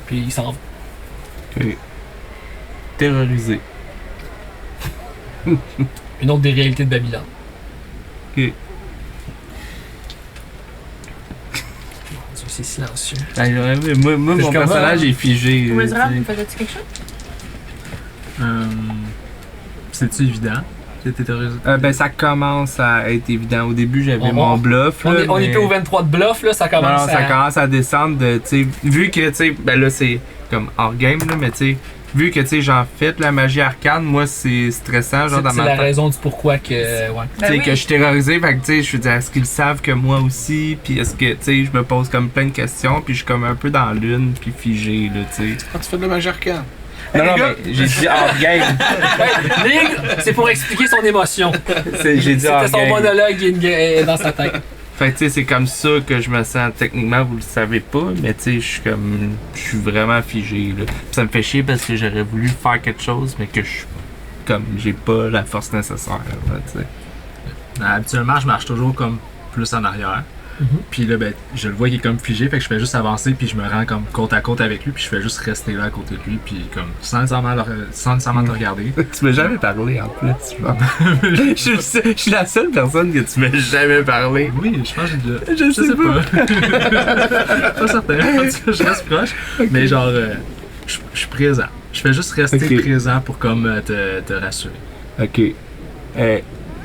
Puis il s'en va. Ok. Terrorisé. Une autre des réalités de Babylone. Ok. C'est silencieux. Ben, moi mon comme personnage est figé. Wizard, tu sais. vous faisais-tu quelque chose? C'est-tu évident? T'es terrorisé? Ben, ça commence à être évident. Au début, j'avais On- mon bluff. On là, est mais- plus au 23 de bluff, là, ça Non, commence non, ça à... commence à descendre de, tu sais, vu que, tu sais, ben là, c'est comme hors game, là, mais tu sais, vu que, tu sais, j'en fais de la magie arcane, moi, c'est stressant, genre, dans C'est ma la tête. raison du pourquoi que... Ouais. Tu sais, Ben que oui. je suis terrorisé, fait que, tu sais, je veux dire, est-ce qu'ils savent que moi aussi, puis est-ce que, tu sais, je me pose comme plein de questions, puis je suis comme un peu dans l'une, puis figé, là, tu sais. Quand tu fais de la magie arcane. Non, non, les gars. mais j'ai dit hors game. C'est pour expliquer son émotion. J'ai dit hors C'était son game. monologue dans sa tête. Fait que, tu sais, c'est comme ça que je me sens. Techniquement, vous le savez pas, mais tu sais, je suis comme. Je suis vraiment figé, là. Puis ça me fait chier parce que j'aurais voulu faire quelque chose, mais que je suis. Comme, j'ai pas la force nécessaire, là, tu sais. Habituellement, je marche toujours comme plus en arrière. Puis là, ben, je le vois qu'il est comme figé, fait que je fais juste avancer, puis je me rends comme côte à côte avec lui, puis je fais juste rester là à côté de lui, puis comme sans nécessairement te regarder. Tu m'as jamais parlé en plus, je pense. Je suis la seule personne que tu m'as jamais parlé. Oui, je pense que j'ai déjà. Je sais pas. Pas certain, en tout cas, je reste proche, mais genre, je suis présent. Je fais juste rester Ok. présent pour comme te rassurer. Ok.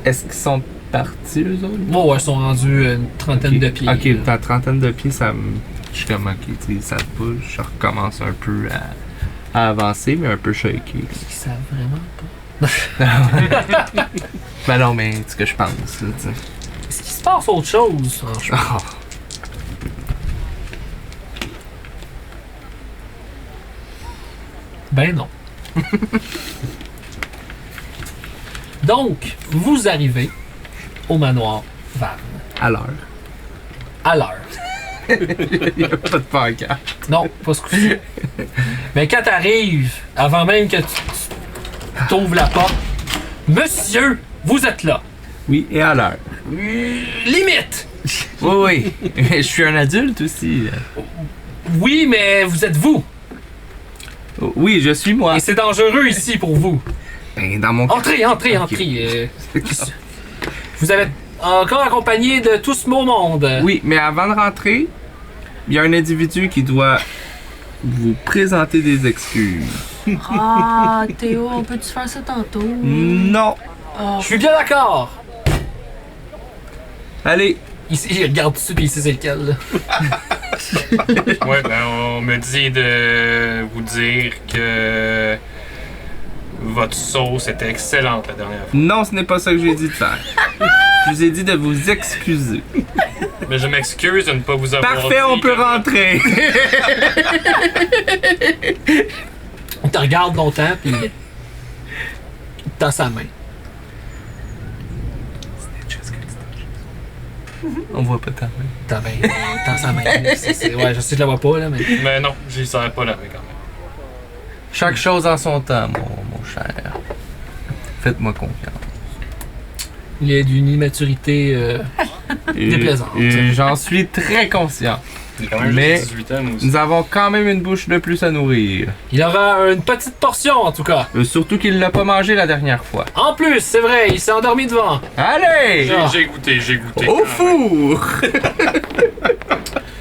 Est-ce qu'ils sont partis, eux autres? Bon, ouais, ils sont rendus une trentaine de pieds. Ok, ta trentaine de pieds, ça me. Je suis comme, ok, tu sais, ça te bouge. Je recommence un peu à avancer, mais un peu shaky. Ils savent vraiment pas. Ben non, mais c'est ce que je pense, là, tu sais. Est-ce qu'il se passe autre chose, franchement? Ah. Ben non. Donc, vous arrivez au manoir Varne. À l'heure. À l'heure. Il n'y a pas de pancarte. Non, pas ce coup-ci. Mais quand t'arrives, avant même que tu t'ouvres la porte, monsieur, vous êtes là. Oui, et à l'heure. Limite! Oui, oui. Je suis un adulte aussi. Oui, mais vous êtes vous. Oui, je suis moi. Et c'est dangereux ici pour vous. Ben, dans mon cas. Entrez, entrez, Ok. entrez. Vous avez encore accompagné de tout ce beau monde. Oui, mais avant de rentrer, il y a un individu qui doit vous présenter des excuses. Ah, Théo, on peut-tu faire ça tantôt? Non. Ah, Je suis bien d'accord. Allez. Il regarde dessus et il sait c'est lequel. Là. Ouais, ben on me dit de vous dire que votre sauce était excellente la dernière fois. Non, ce n'est pas ça que j'ai dit de faire. Je vous ai dit de vous excuser. Mais je m'excuse de ne pas vous avoir Parfait, dit on peut que- rentrer. On te regarde longtemps puis il tend sa main. On voit pas ta main. Ta main. Tend sa main. Ouais, je sais que je la vois pas là, mais. Mais non, j'y serais pas là quand même. Chaque chose en son temps, mon cher. Faites-moi confiance. Il est d'une immaturité. Déplaisante. Et j'en suis très conscient. J'ai quand même Mais- juste 18 ans, moi aussi. Nous avons quand même une bouche de plus à nourrir. Il aura une petite portion en tout cas. Surtout qu'il l'a pas mangé la dernière fois. En plus, c'est vrai, il s'est endormi devant. Allez! J'ai goûté, j'ai goûté. Au four!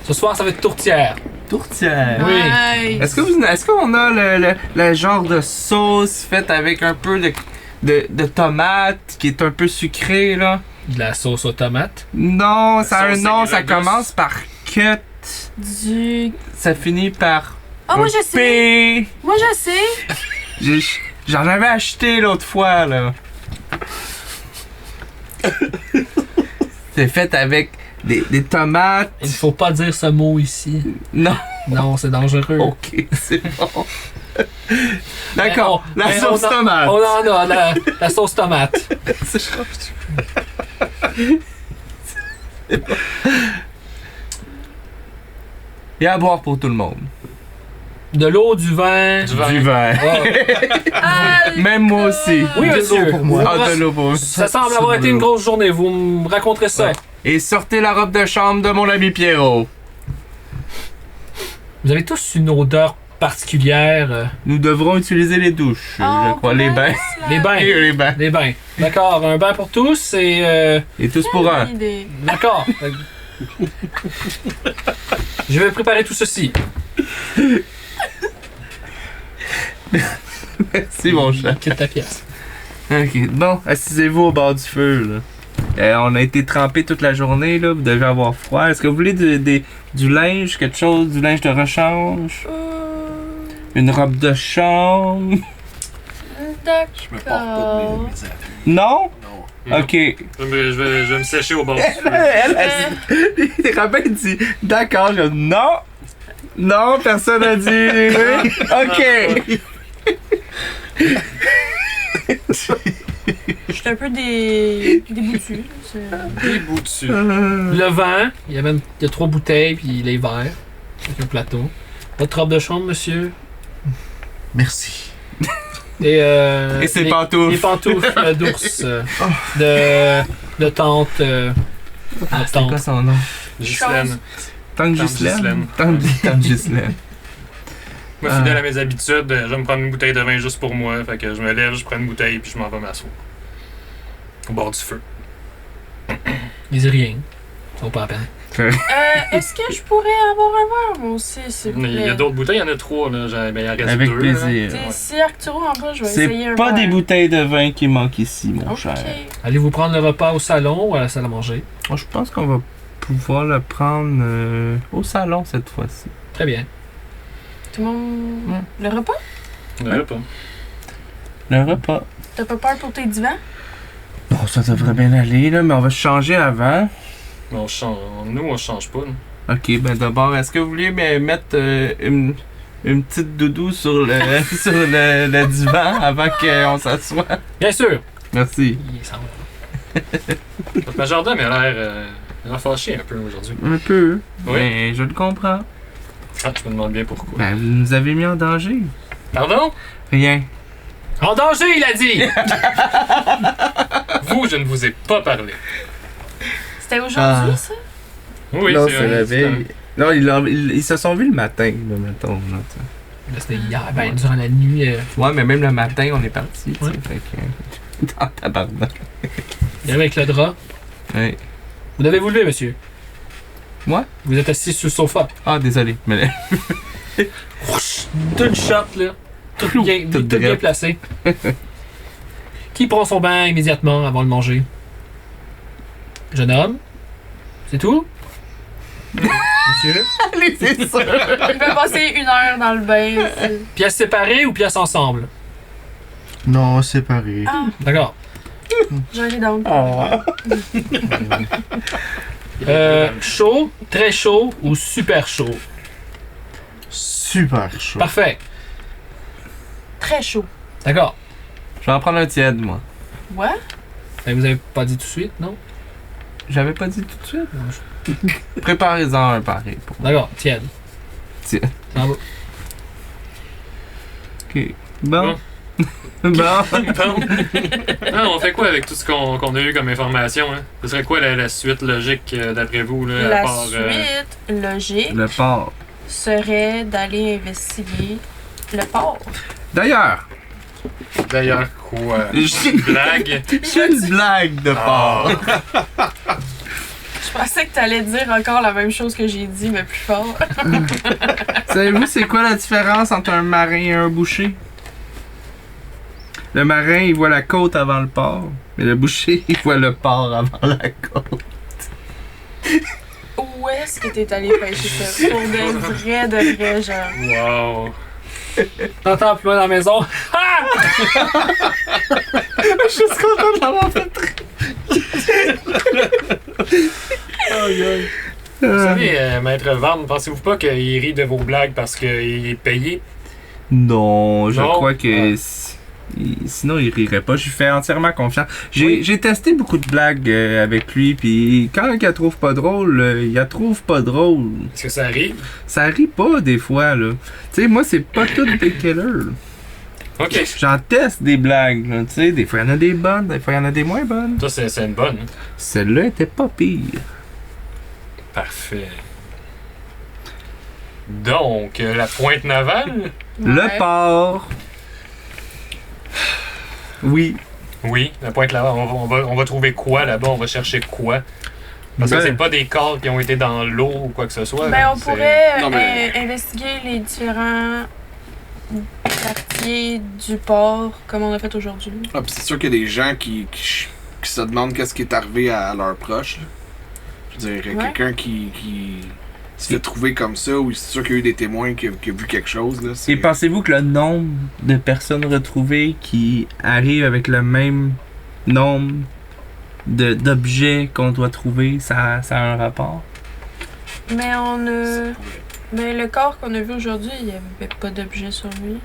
Ce soir, ça va être tourtière. Tourtière. Oui. Est-ce qu'on a le genre de sauce faite avec un peu de tomate qui est un peu sucré là? De la sauce aux tomates. Non, ça a un sauce nom, ça Agrabus. commence par cut. Du. Ça finit par Ah, moi je sais! P. Moi je sais! J'en avais acheté l'autre fois là. C'est fait avec des tomates. Il ne faut pas dire ce mot ici. Non. Non, c'est dangereux. Ok, c'est bon. D'accord, Mais la sauce tomate. On en a, la sauce tomate. Et à boire pour tout le monde. De l'eau, du vin. Du vin. Du vin. Ah, Même moi aussi. Oui, monsieur. pour moi. Ah, de l'eau pour moi. Ça semble avoir été une grosse journée. Vous me raconterez ça. Ouais. Et sortez la robe de chambre de mon ami Pierrot. Vous avez tous une odeur particulière. Nous devrons utiliser les douches, je crois, les bains. Les bains. Et les bains. Les bains. D'accord, un bain pour tous et. Et tous pour un. idée. D'accord. Je vais préparer tout ceci. Merci, mon chat. Quitte ta pièce. Ok, bon, assisez-vous au bord du feu, là. On a été trempés toute la journée, là. Vous devez avoir froid. Est-ce que vous voulez du linge, quelque chose, du linge de rechange? Une robe de chambre? Je me porte pas de mes affaires. Non? Non. Ok. Je vais me sécher au bord du feu. Elle Robin dit d'accord. Je dis, non. Non, personne n'a dit. Oui. Ok. Je suis un peu déboutue. Des bouts dessus. Le vin, il y a 3 bouteilles, puis les verres. Avec un plateau. Votre robe de chambre, monsieur. Merci. Et ses les- pantoufles. Les pantoufles d'ours. De tante. Ah, de c'est quoi tante. son nom? Ghislaine. Tante Tante Ghislaine. Ghislaine. Tante Ghislaine. Moi, fidèle à mes habitudes, je vais me prendre une bouteille de vin juste pour moi. Fait que je me lève, je prends une bouteille, puis je m'en vais m'asseoir. Au bord du feu. Ils disent rien. Ils sont pas à peine. Est-ce que je pourrais avoir un verre, moi aussi, s'il vous plaît? Il y a d'autres bouteilles, il y en a 3. Là. Ben, il en reste Avec 2. plaisir. T'sais, Ouais. Si Arturo en bas, je vais essayer C'est un pas verre. des bouteilles de vin qui manquent ici, mon Ok. cher. Allez-vous prendre le repas au salon ou à la salle à manger? Moi, je pense qu'on va pouvoir le prendre au salon cette fois-ci. Très bien. Tout le monde... Le repas? Le repas. Le repas. T'as pas peur pour tes divans? Bon, ça devrait bien aller, là, mais on va changer avant. Mais nous, on change pas. Là. Ok, ben d'abord, est-ce que vous vouliez mettre une petite doudou sur le, sur le divan avant qu'on s'assoie? Bien sûr! Merci. Il s'en va. Votre majordome a l'air fâché un peu aujourd'hui. Un peu. Oui. Mais je le comprends. Ah, tu me demandes bien pourquoi. Ben, vous nous avez mis en danger. Pardon? Rien. En danger, il a dit! Vous, je ne vous ai pas parlé. C'était aujourd'hui, ça? Oui, non, c'est c'est la veille. Non, ils se sont vus le matin, là, mettons. Là, Là, c'était hier, ben, durant la nuit. ouais, mais même le matin, on est parti. Ouais. Fait que. Dans tabarnak. Il avec le drap. Ouais. Vous devez vous lever, monsieur. Moi? Vous êtes assis sur le sofa. Ah, désolé. Mais D'une shot, là. Tout bien, Tout tout bien drap. placé. Qui prend son bain immédiatement avant de manger? Jeune homme? C'est tout? Monsieur? Allez, c'est ça. Il peut passer 1 heure dans le bain. Pièces séparées ou pièces ensemble? Non, séparé. Ah, D'accord. j'en ai donc. Chaud, très chaud ou super chaud? Super chaud. Parfait. Très chaud. D'accord. Je vais en prendre un tiède, moi. Ouais? Ben, vous avez pas dit tout de suite, non? J'avais pas dit tout de suite. Préparez-en un pareil. Pour... D'accord, tiède. Tiède. Ça va. Ok. Bon. Bon. Bon. Ah, on fait quoi avec tout ce qu'on a eu comme information? Hein? Ce serait quoi la suite logique d'après vous? Là, à La part, suite logique Le port. serait d'aller investiguer le port. D'ailleurs, D'ailleurs, quoi? j'ai Blague? une blague de port. Je pensais que t'allais dire encore la même chose que j'ai dit, mais plus fort. Savez-vous c'est quoi la différence entre un marin et un boucher? Le marin, il voit la côte avant le port, mais le boucher, il voit le port avant la côte. Où est-ce que t'es allé pêcher ça? Pour de vrai, genre. Wow. T'entends plus loin dans la maison? Ah! Je suis juste content de l'avoir fait. Vous savez, Maître Varn, pensez-vous pas qu'il rit de vos blagues parce qu'il est payé? Non, je Non? crois que sinon il rirait pas. Je lui fais entièrement confiance. J'ai testé beaucoup de blagues avec lui, puis quand il la trouve pas drôle, il la trouve pas drôle. Est-ce que ça arrive? Ça rit pas des fois là. Tu sais, moi c'est pas tout des killers. Là. Ok. J'en teste des blagues, là, tu sais, des fois il y en a des bonnes, des fois il y en a des moins bonnes. Ça, c'est une bonne. Hein? Celle-là était pas pire. Parfait. Donc, la pointe navale? Le port. Oui. Oui, la pointe navale. On va trouver quoi là-bas? On va chercher quoi? Parce que Ben- c'est pas des corps qui ont été dans l'eau ou quoi que ce soit. Ben, là. on C'est- pourrait Non, mais- investiguer les différents quartiers du port, comme on a fait aujourd'hui. Ah, pis c'est sûr qu'il y a des gens qui se demandent qu'est-ce qui est arrivé à leurs proches. Là. Je veux dire, Ouais. quelqu'un qui se fait trouver comme ça, ou c'est sûr qu'il y a eu des témoins qui ont vu quelque chose. Là, c'est- Et pensez-vous que le nombre de personnes retrouvées qui arrivent avec le même nombre d'objets qu'on doit trouver, ça a un rapport? Mais on a. Ben, le corps qu'on a vu aujourd'hui, il n'y avait pas d'objet sur lui.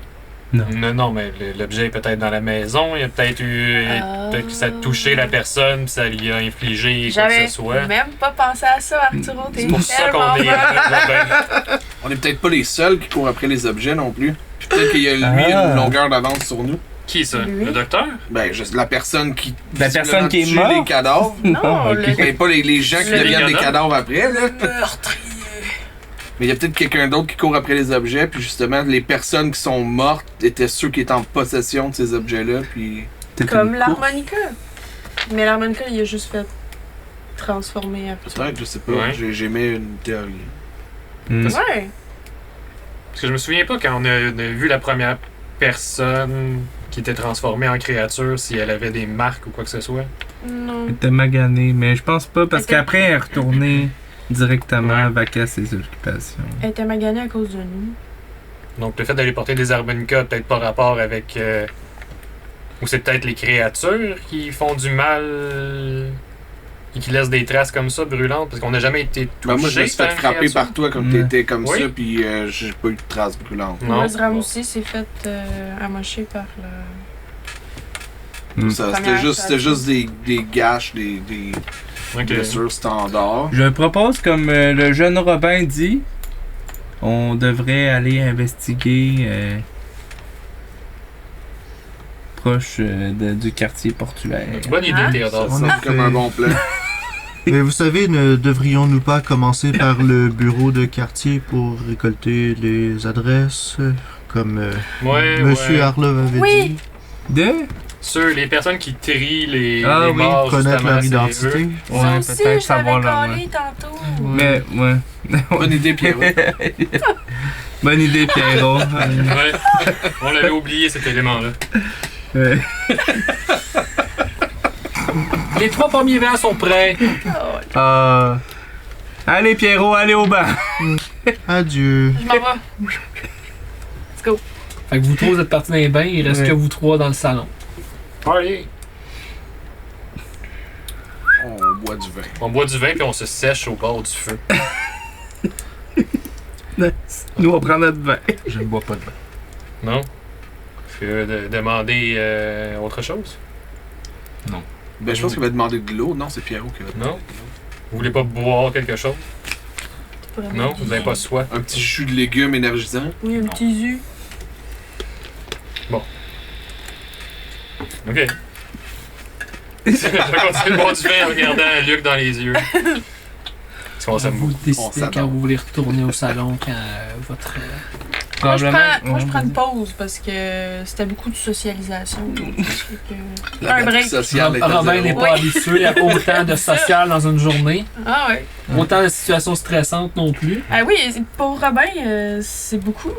Non, mais l'objet est peut-être dans la maison. Il y a peut-être eu. Peut-être que ça a touché la personne, puis ça lui a infligé quoi que J'avais ce soit. même pas pensé à ça, Arturo. T'es C'est pour ça tellement qu'on est. bon. On est peut-être pas les seuls qui courent après les objets non plus. Puis peut-être qu'il y a lui Ah. une longueur d'avance sur nous. Qui ça? Lui? Le docteur? Ben, la personne qui. La personne qui est visiblement tue morte? les cadavres. Non, ok. Ben, pas les gens qui Le deviennent des cadavres après, là. meurtrier. Mais il y a peut-être quelqu'un d'autre qui court après les objets, puis justement, les personnes qui sont mortes étaient ceux qui étaient en possession de ces objets-là, puis. Comme l'harmonica. Mais l'harmonica, il a juste fait transformer après. Peut-être, je sais pas. Ouais. J'ai mis une théorie. Ouais. Parce que je me souviens pas quand on a vu la première personne qui était transformée en créature, si elle avait des marques ou quoi que ce soit. Non. Elle était maganée, mais je pense pas, parce Elle était- qu'après, elle est retournée directement vaquer à ses occupations. Elle était maganée à cause de nous. Donc le fait d'aller porter des harmonicas, peut-être pas rapport avec... ou c'est peut-être les créatures qui font du mal et qui laissent des traces comme ça brûlantes, parce qu'on n'a jamais été touché. Ben, moi, je me suis fait par une frapper créature. par toi comme Ouais. t'étais comme Oui. ça, puis j'ai pas eu de traces brûlantes. Non. Ezram aussi s'est fait amocher par la... Ça, Première c'était juste des gages, des Ok. blessures standards. Je propose, comme le jeune Robin dit, on devrait aller investiguer proche du quartier portuaire. Bonne idée, Hein? Théodore. On Ça a semble comme un bon plan. Mais vous savez, ne devrions-nous pas commencer par le bureau de quartier pour récolter les adresses, comme Ouais, Monsieur ouais. Harlov avait Oui. dit? De? Ceux, les personnes qui trient les Ah oui, morts, Connaître justement, leur c'est identité. eux. Ça aussi, peut-être je l'avais savoir leur nom. collé tantôt. Mais, ouais. Bonne idée, Pierre. Bonne idée, Pierrot. Ouais. On l'avait oublié, cet élément-là. Ouais. Les 3 premiers vents sont prêts. Allez, Pierrot, allez au banc. Adieu. Je m'en vais. Fait que vous trois vous êtes partis dans les bains, il reste Ouais. que vous trois dans le salon. Allez. On boit du vin. On boit du vin puis on se sèche au bord du feu. Nous, on prend notre vin. Je ne bois pas de vin. Non? Demander autre chose? Ben, je pense qu'il va demander de l'eau. Non, c'est Pierrot qui va demander Non. de l'eau. Vous voulez pas boire quelque chose? Non? Vous n'avez pas soif? Un petit jus de légumes énergisant. Oui, un petit jus. Ok. Je vais continuer de boire du vin en regardant Luc dans les yeux. Parce qu'on s'aime Vous beaucoup. décidez s'adore. quand vous voulez retourner au salon, quand votre... Moi, je Probablement. prends une pause parce que c'était beaucoup de socialisation. Fait que- La Un batterie break. sociale est à Robin zéro. n'est pas habitué à autant de social dans une journée, Ah ouais. autant de situations stressantes non plus. Ah oui, pour Robin, c'est beaucoup.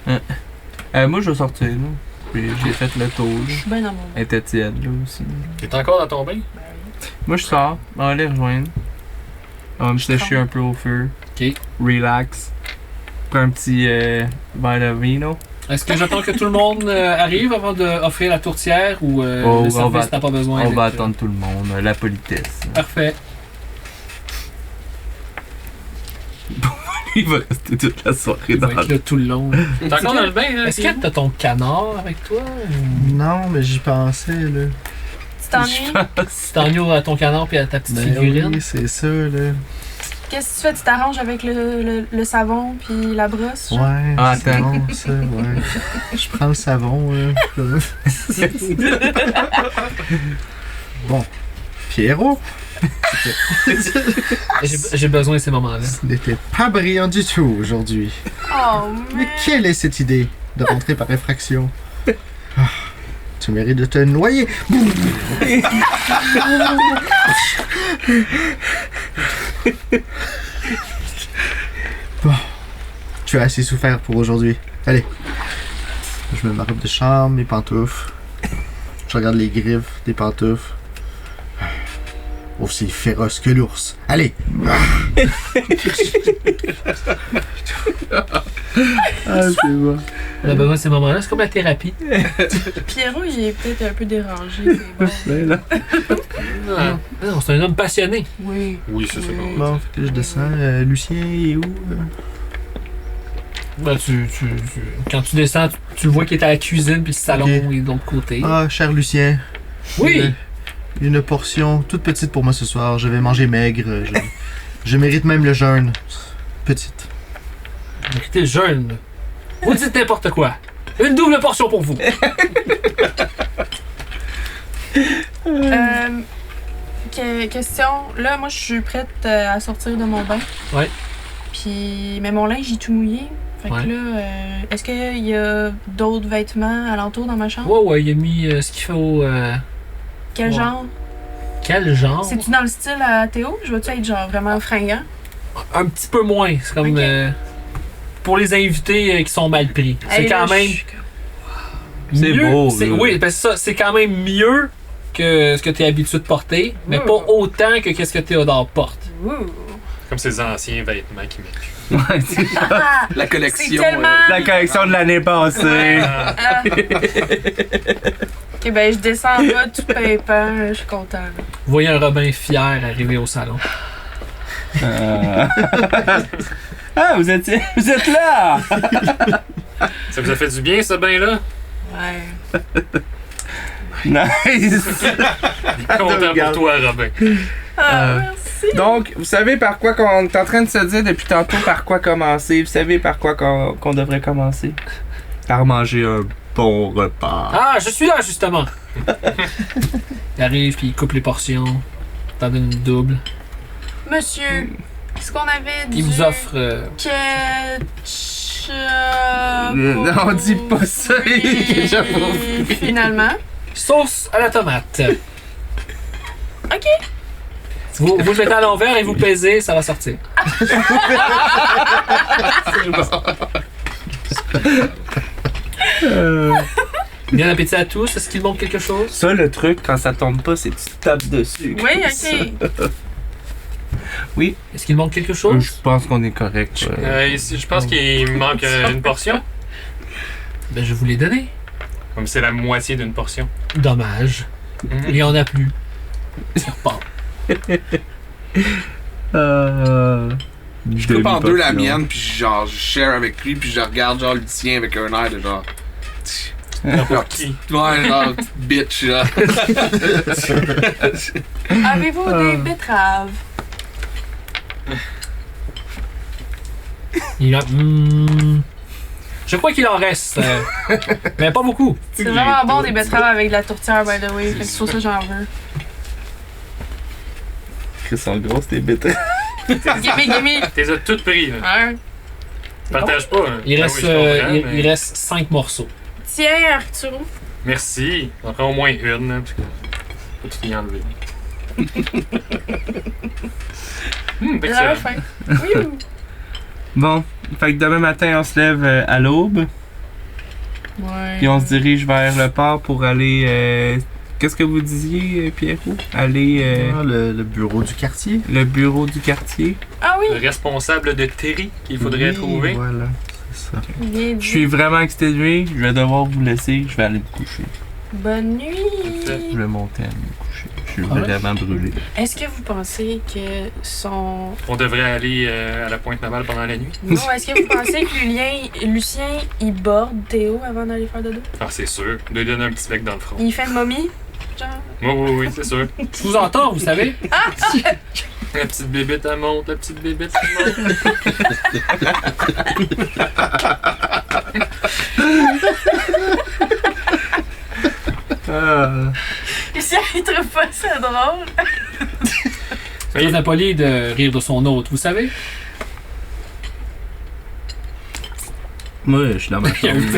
Là. Moi, je vais sortir, là. Puis j'ai fait le tour, là. Je suis bien dans mon Elle était tiède, là, aussi. T'es encore dans ton bain? Moi, je sors. On va aller rejoindre. On va me sécher un peu au feu. Ok. Relax. Prends un petit verre de vino. Est-ce que j'attends que tout le monde arrive avant d'offrir la tourtière ou Oh, le on service va n'a pas besoin On va d'être- attendre tout le monde. La politesse. Parfait. Il va rester toute la soirée Il dans va être là tout le long. T'es encore dans le bain, hein? Est-ce que t'as ton canard avec toi? Ou... Non, mais j'y pensais, là. Tu t'ennuies? Tu t'ennuies à ton canard puis à ta petite Ben figurine? oui, c'est ça, là. Qu'est-ce que tu fais? Tu t'arranges avec le savon puis la brosse? genre? Ouais, Ah, c'est attends. bon, ça, ouais. Je prends le savon, là. Bon. Pierrot, J'ai besoin de ces moments-là. ce n'était pas brillant du tout aujourd'hui. Oh, Mais man. quelle est cette idée de rentrer par effraction? Ah, tu mérites de te noyer. Bon, tu as assez souffert pour aujourd'hui. Allez. Je mets ma robe de chambre, mes pantoufles. Je regarde les griffes des pantoufles. Aussi féroce que l'ours. Allez! Ah, c'est bon. On a besoin de ces moments-là. C'est comme la thérapie. Pierrot, il est peut-être un peu dérangé. mais bon. Ben là. Non, c'est un homme passionné. Oui. Oui, c'est ça. Oui. Bon, fait que je descends. Lucien est où? Ben, quand tu descends, tu le vois qui est à la cuisine puis le salon Ok. est de l'autre côté. Ah, cher Lucien. Oui! Une portion toute petite pour moi ce soir. Je vais manger maigre. Je mérite même le jeûne. Petite. Écoutez, jeune. Vous dites n'importe quoi. Une double portion pour vous. Question. Là, moi, je suis prête à sortir de mon bain. Ouais. Puis, mais mon linge est tout mouillé. Fait que Ouais. là, est-ce qu'il y a d'autres vêtements alentour dans ma chambre? Ouais, il a mis ce qu'il faut. Quel Ouais. genre? Quel genre? C'est-tu dans le style à Théo? Je vais-tu être genre vraiment fringant? Un petit peu moins. C'est comme. Ok. Pour les invités qui sont mal pris. C'est Hey, quand là, même. C'est mieux- beau, c'est- là. Oui, parce que ça, c'est quand même mieux que ce que tu es habitué de porter, mais pas autant que ce que Théodore porte. Ouh. Comme ces anciens vêtements qui mettent. Ouais, c'est Ah, La c'est collection. tellement... la correction de l'année passée. Ah, Ah. Ok, ben je descends en bas tout pimpant, je suis content. Là. Vous voyez un Robin fier arriver au salon. Ah, vous êtes là! ça vous a fait du bien, ce bain-là? Ouais. Nice! Content pour toi, Robin. Ah, merci. Donc, vous savez par quoi qu'on est en train de se dire depuis tantôt par quoi commencer. Vous savez par quoi qu'on devrait commencer? Par manger un bon repas. Ah, je suis là, justement! Il arrive, puis il coupe les portions. T'en donne une double. Monsieur, est-ce qu'on avait du Il vous offre. ketchup? Non, dis pas ça, ketchup au Oui, finalement. Sauce à la tomate. Ok. Vous le mettez à l'envers et vous pesez, ça va sortir. Bien appétit à tous. Est-ce qu'il manque quelque chose? Ça, le truc, quand ça tombe pas, c'est que tu tapes dessus. Oui, comme ça. ok. Est-ce qu'il manque quelque Je chose? pense qu'on est correct. Ici, je pense qu'il manque une portion. Ben, je vous l'ai donné. Comme c'est la moitié d'une portion. Dommage. Il y en a plus. Ça repart. Je coupe en deux la mienne, puis genre, je share avec lui, puis je regarde genre le tien avec un air de genre. Pour qui? Ouais, genre, petite bitch, là. Avez-vous des betteraves? Il a... Je crois qu'il en reste. Mais pas beaucoup. C'est vraiment bon des betteraves avec de la tourtière, by the way. Fait que c'est pour ça que j'en veux. Ils sont grosses, tes bêtes. Gimme. T'es as toutes pris, là. Hein? Partage pas. Hein. Il Ah reste, oui, je comprends, mais- il reste 5 morceaux. Tiens, Arturo. Merci. On en prend au moins une, là, parce que faut tout y enlever. J'ai Excellent. faim. Oui. Bon, fait que demain matin, on se lève à l'aube, Ouais. puis on se dirige vers le port pour aller. Qu'est-ce que vous disiez, Pierrot? Aller. Ah, le bureau du quartier. Le bureau du quartier. Ah oui. Le responsable de Terry qu'il faudrait Oui, trouver. Voilà, c'est ça. Bien dit. Je suis vraiment exténué, je vais devoir vous laisser, je vais aller me coucher. Bonne nuit. Je vais monter à me coucher. Je suis Ah ouais? vraiment brûlé. Est-ce que vous pensez que son... On devrait aller à la pointe navale pendant la nuit. Non, est-ce que vous pensez que Lucien, il borde Théo avant d'aller faire dodo? Ah, c'est sûr. De lui donner un petit bec dans le front. Il fait une momie? Genre... Oui, c'est sûr. Je vous entends, vous savez. La petite bébête, elle monte. La petite bébête, elle monte. Lucien, il trouve pas ça drôle. C'est très impoli de rire de son hôte, vous savez. Moi, je suis dans ma Il y a chambre.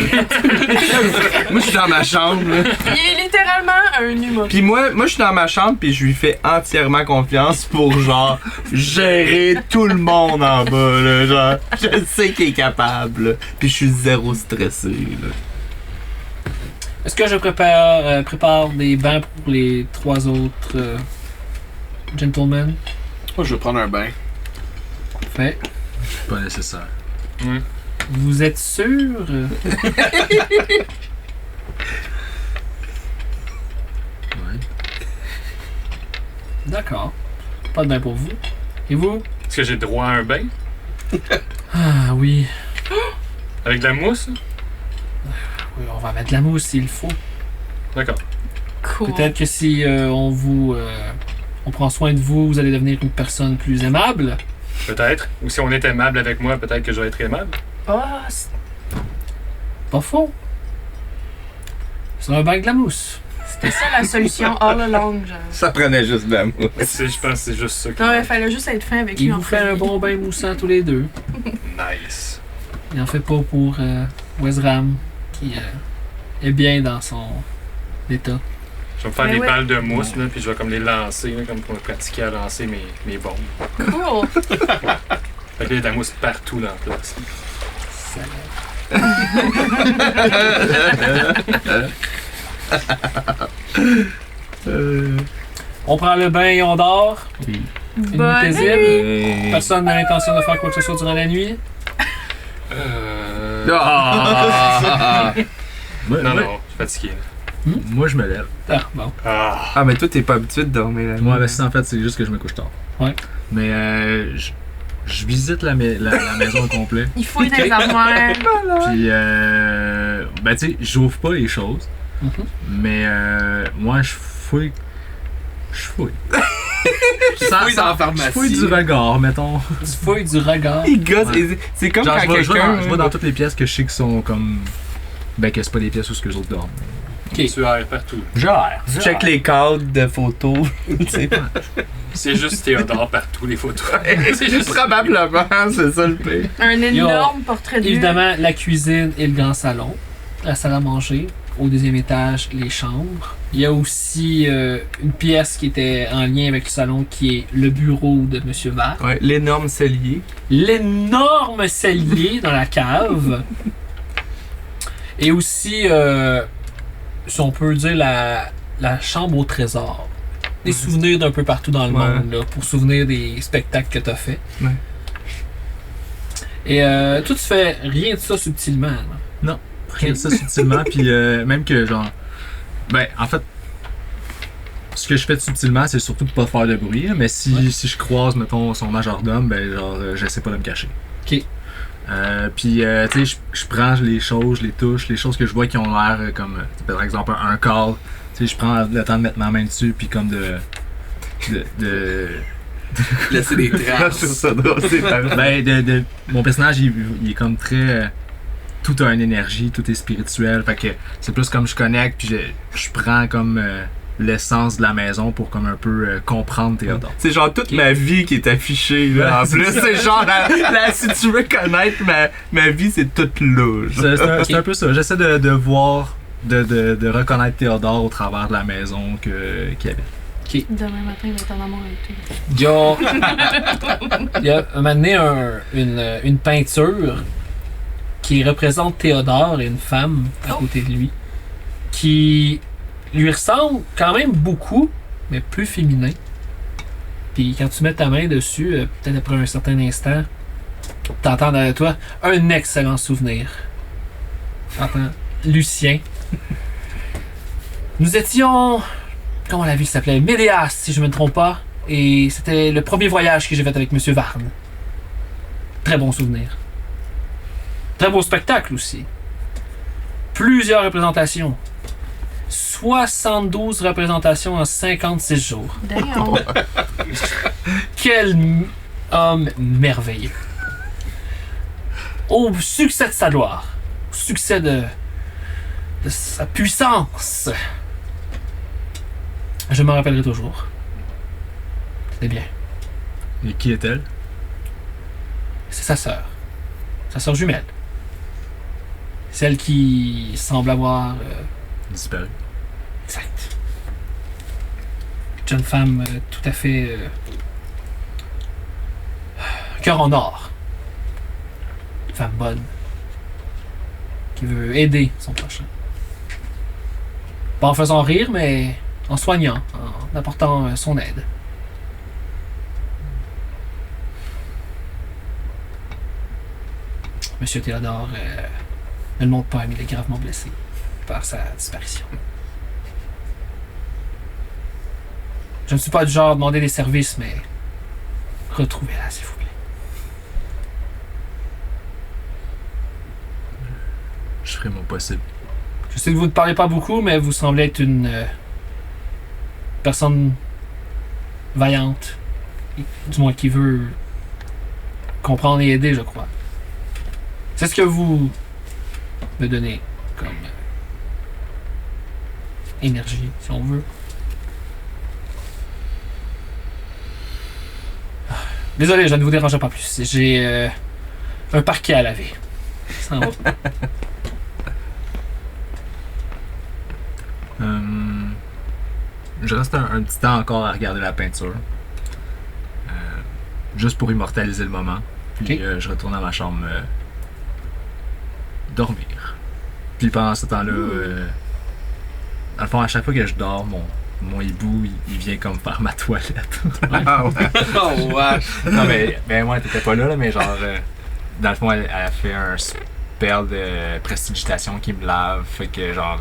Moi, je suis dans ma chambre, là. Il est littéralement un humoriste. Puis moi, je suis dans ma chambre, puis je lui fais entièrement confiance pour, genre, gérer tout le monde en bas, là. Genre, je sais qu'il est capable, là. Puis je suis zéro stressé, là. Est-ce que je prépare des bains pour les 3 autres gentlemen? Moi, je vais prendre un bain. Fait. Pas nécessaire. Vous êtes sûr? Ouais. D'accord. Pas de bain pour vous. Et vous? Est-ce que j'ai droit à un bain? Ah oui. Avec de la mousse? Oui, on va mettre de la mousse s'il faut. D'accord. Cool. Peut-être que si on prend soin de vous, vous allez devenir une personne plus aimable. Peut-être. Ou si on est aimable avec moi, peut-être que je vais être aimable. Ah, c'est- Pas faux. C'est un bain de la mousse. C'était ça la solution all along, genre. Ça prenait juste de la mousse. Je pense que c'est juste ça qui... Non, il fallait juste être fin avec lui Il en vous fait un bon bain moussant tous les deux. Nice. Il en fait pas pour Wezram, qui est bien dans son état. Je vais me faire Mais des ouais. balles de mousse, là, puis je vais comme les lancer, là, comme pour pratiquer à lancer mes bombes. Cool. Fait que là, il y a de la mousse partout dans la place. On prend le bain et on dort. Oui. Une nuit Bonne paisible. nuit. Personne n'a l'intention de faire quoi que ce soit durant la nuit. Ah, Moi, Non, moi- non, je suis fatigué. moi, je me lève. Ah, bon. Ah, Ah, mais toi, t'es pas habitué de dormir la nuit. Moi, ben, ça, en fait, c'est juste que je me couche tard. Ouais. Mais je visite la maison au complet. Il fouille des armoires. Puis, ben, tu sais, j'ouvre pas les choses. Mhm. Mais moi, je fouille. Je fouille. fouilles dans la pharmacie. Je fouille du regard, mettons. Tu fouilles du regard. Il gosse, Ouais. et c'est comme Genre, quand je vais quelqu'un. je vais dans toutes les pièces que je sais qui sont comme. Ben, que c'est pas les pièces où ce que les autres dorment. Ok. tu erres partout. Genre. Tu check les cadres de photos. Tu sais. C'est juste Théodore partout, les photos. C'est juste probablement, c'est ça le pire. Un énorme portrait de lui. Évidemment, la cuisine et le grand salon. La salle à manger. Au deuxième étage, les chambres. Il y a aussi une pièce qui était en lien avec le salon qui est le bureau de M. Var. Ouais, l'énorme cellier. L'énorme cellier dans la cave. Et aussi, si on peut dire, la chambre au trésor. Des souvenirs d'un peu partout dans le Ouais. monde, là, pour souvenir des spectacles que tu as fait. Ouais. Et toi, tu fais rien de ça subtilement. là. Rien de ça subtilement, puis même que genre. Ben, en fait, ce que je fais subtilement, c'est surtout de pas faire de bruit, là, mais si je croise, mettons, son majordome, ben, genre, j'essaie pas de me cacher. Ok. Puis, tu sais, je prends les choses, je les touche, les choses que je vois qui ont l'air comme, par exemple, un cadre. Tu sais, je prends le temps de mettre ma main dessus, puis comme de Laisser des Je trouve traces. ça drôle, c'est pareil. ben, mon personnage, il est comme très. Tout a une énergie, tout est spirituel. Fait que c'est plus comme je connecte, puis je prends comme l'essence de la maison pour comme un peu comprendre Théodore. C'est genre toute ma vie qui est affichée là. En Ouais, plus, c'est ça. c'est genre si tu veux connaître ma vie, c'est toute là. genre. C'est un peu ça. J'essaie de voir, de reconnaître Théodore au travers de la maison qu'il habite. Demain matin, il va être en amour avec toi. Il y a un moment donné une peinture qui représente Théodore et une femme à côté de lui qui lui ressemble quand même beaucoup, mais plus féminin. Puis quand tu mets ta main dessus, peut-être après un certain instant, t'entends derrière toi un excellent souvenir. T'entends Lucien. Nous étions... Comment la ville s'appelait? Médéas, si je me trompe pas. Et c'était le premier voyage que j'ai fait avec M. Varne. Très bon souvenir. Très beau spectacle aussi. Plusieurs représentations. 72 représentations en 56 jours. Damn. Quel homme merveilleux. Au succès de sa gloire. Au succès de sa puissance. Je m'en rappellerai toujours. C'était bien. Et qui est-elle? C'est sa sœur. Sa sœur jumelle. Celle qui semble avoir... Disparu. exact. Jeune femme tout à fait... cœur en or. Une femme bonne. Qui veut aider son prochain. Pas en faisant rire, mais en soignant, en apportant son aide. Monsieur Théodore ne le montre pas, mais il est gravement blessé par sa disparition. Je ne suis pas du genre à demander des services, mais retrouvez-la, s'il vous plaît. Je ferai mon possible. Je sais que vous ne parlez pas beaucoup, mais vous semblez être une personne vaillante. Du moins qui veut comprendre et aider, je crois. C'est ce que vous me donnez comme énergie, si on veut. Désolé, je ne vous dérange pas plus. J'ai un parquet à laver. Ça va. Je reste un petit temps encore à regarder la peinture. Juste pour immortaliser le moment. Puis Ok. je retourne à ma chambre dormir. Puis pendant ce temps-là, dans le fond, à chaque fois que je dors, mon hibou, il vient comme faire ma toilette. Ah ouais. Oh, ouais. Non, mais moi, t'étais pas là, mais genre, dans le fond, elle fait un spell de prestidigitation qui me lave. Fait que, genre,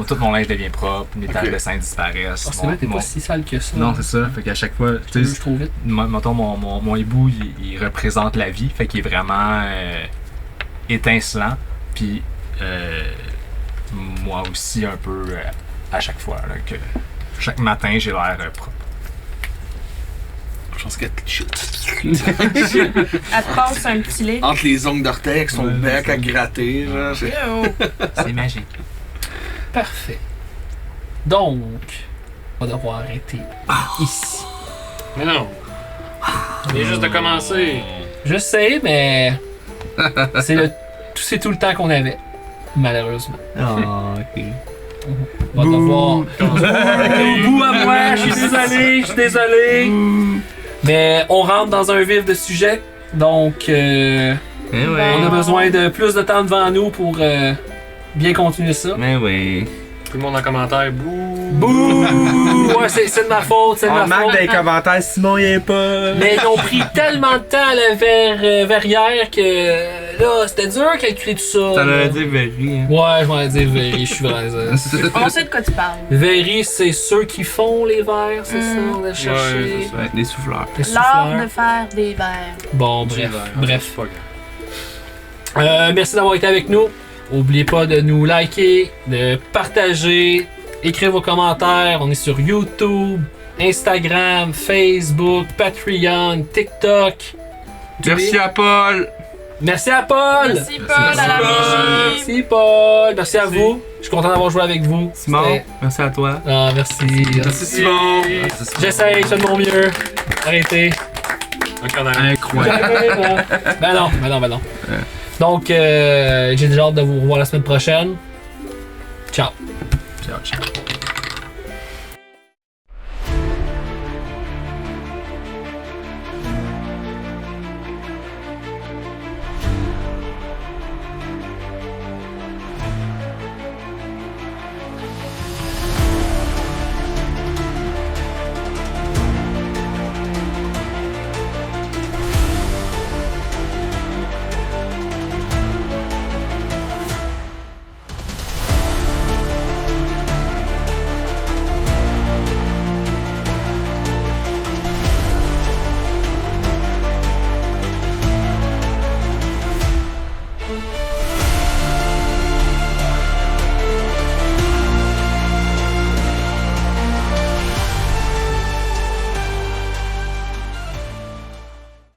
tout mon linge devient propre, mes taches de sein disparaissent. C'est vrai, t'es pas si sale que ça. Non, c'est ça. Fait qu'à chaque fois, tu sais, Je trouve vite. mettons, mon hibou, il représente la vie. Fait qu'il est vraiment étincelant. Puis, moi aussi, un peu à chaque fois. Là, que chaque matin, j'ai l'air propre. Je pense qu'elle Elle te passe un petit lait. entre les ongles d'orteil avec son Ouais, bec c'est à ça. gratter. Genre, c'est- Yo. C'est magique. Parfait. Donc, on va devoir arrêter ici. Mais non. Il vient juste de commencer. Je sais, mais c'est tout le temps qu'on avait, malheureusement. Ah, ok. On va devoir. Bout à moi, je suis désolé. Mais on rentre dans un vif de sujet, donc Mais ouais. on a besoin de plus de temps devant nous pour bien continuer ça. Mais ouais. Tout le monde en commentaire. Bouh. Bouh! Ouais, c'est de ma faute, c'est de On ma marque faute. dans les commentaires, Simon il est pas. Mais ils ont pris tellement de temps à la verrière que là, c'était dur de calculer tout ça. T'en là. aurais dit Very. Hein. Ouais, je m'en ai dit Very, je suis vraiment désolé. On sait de quoi tu parles. Very, c'est ceux qui font les verres, c'est ça, on a cherché. Ouais, Ouais, des souffleurs. Les L'art souffleurs. de faire des verres. Bon, Du bref. verre. Bref. C'est pas grave. Merci d'avoir été avec nous. N'oubliez pas de nous liker, de partager, écrire vos commentaires. On est sur YouTube, Instagram, Facebook, Patreon, TikTok. Merci à Paul. Merci à Paul! Merci Paul à la régie. Merci Paul! Merci à vous. Je suis content d'avoir joué avec vous. Simon, C'était- merci à toi. Ah, merci. Merci Simon. J'essaye, je fais de mon mieux. Arrêtez. Donc, on a Incroyable. Ben non. Donc, j'ai déjà hâte de vous revoir la semaine prochaine. Ciao. Ciao, ciao.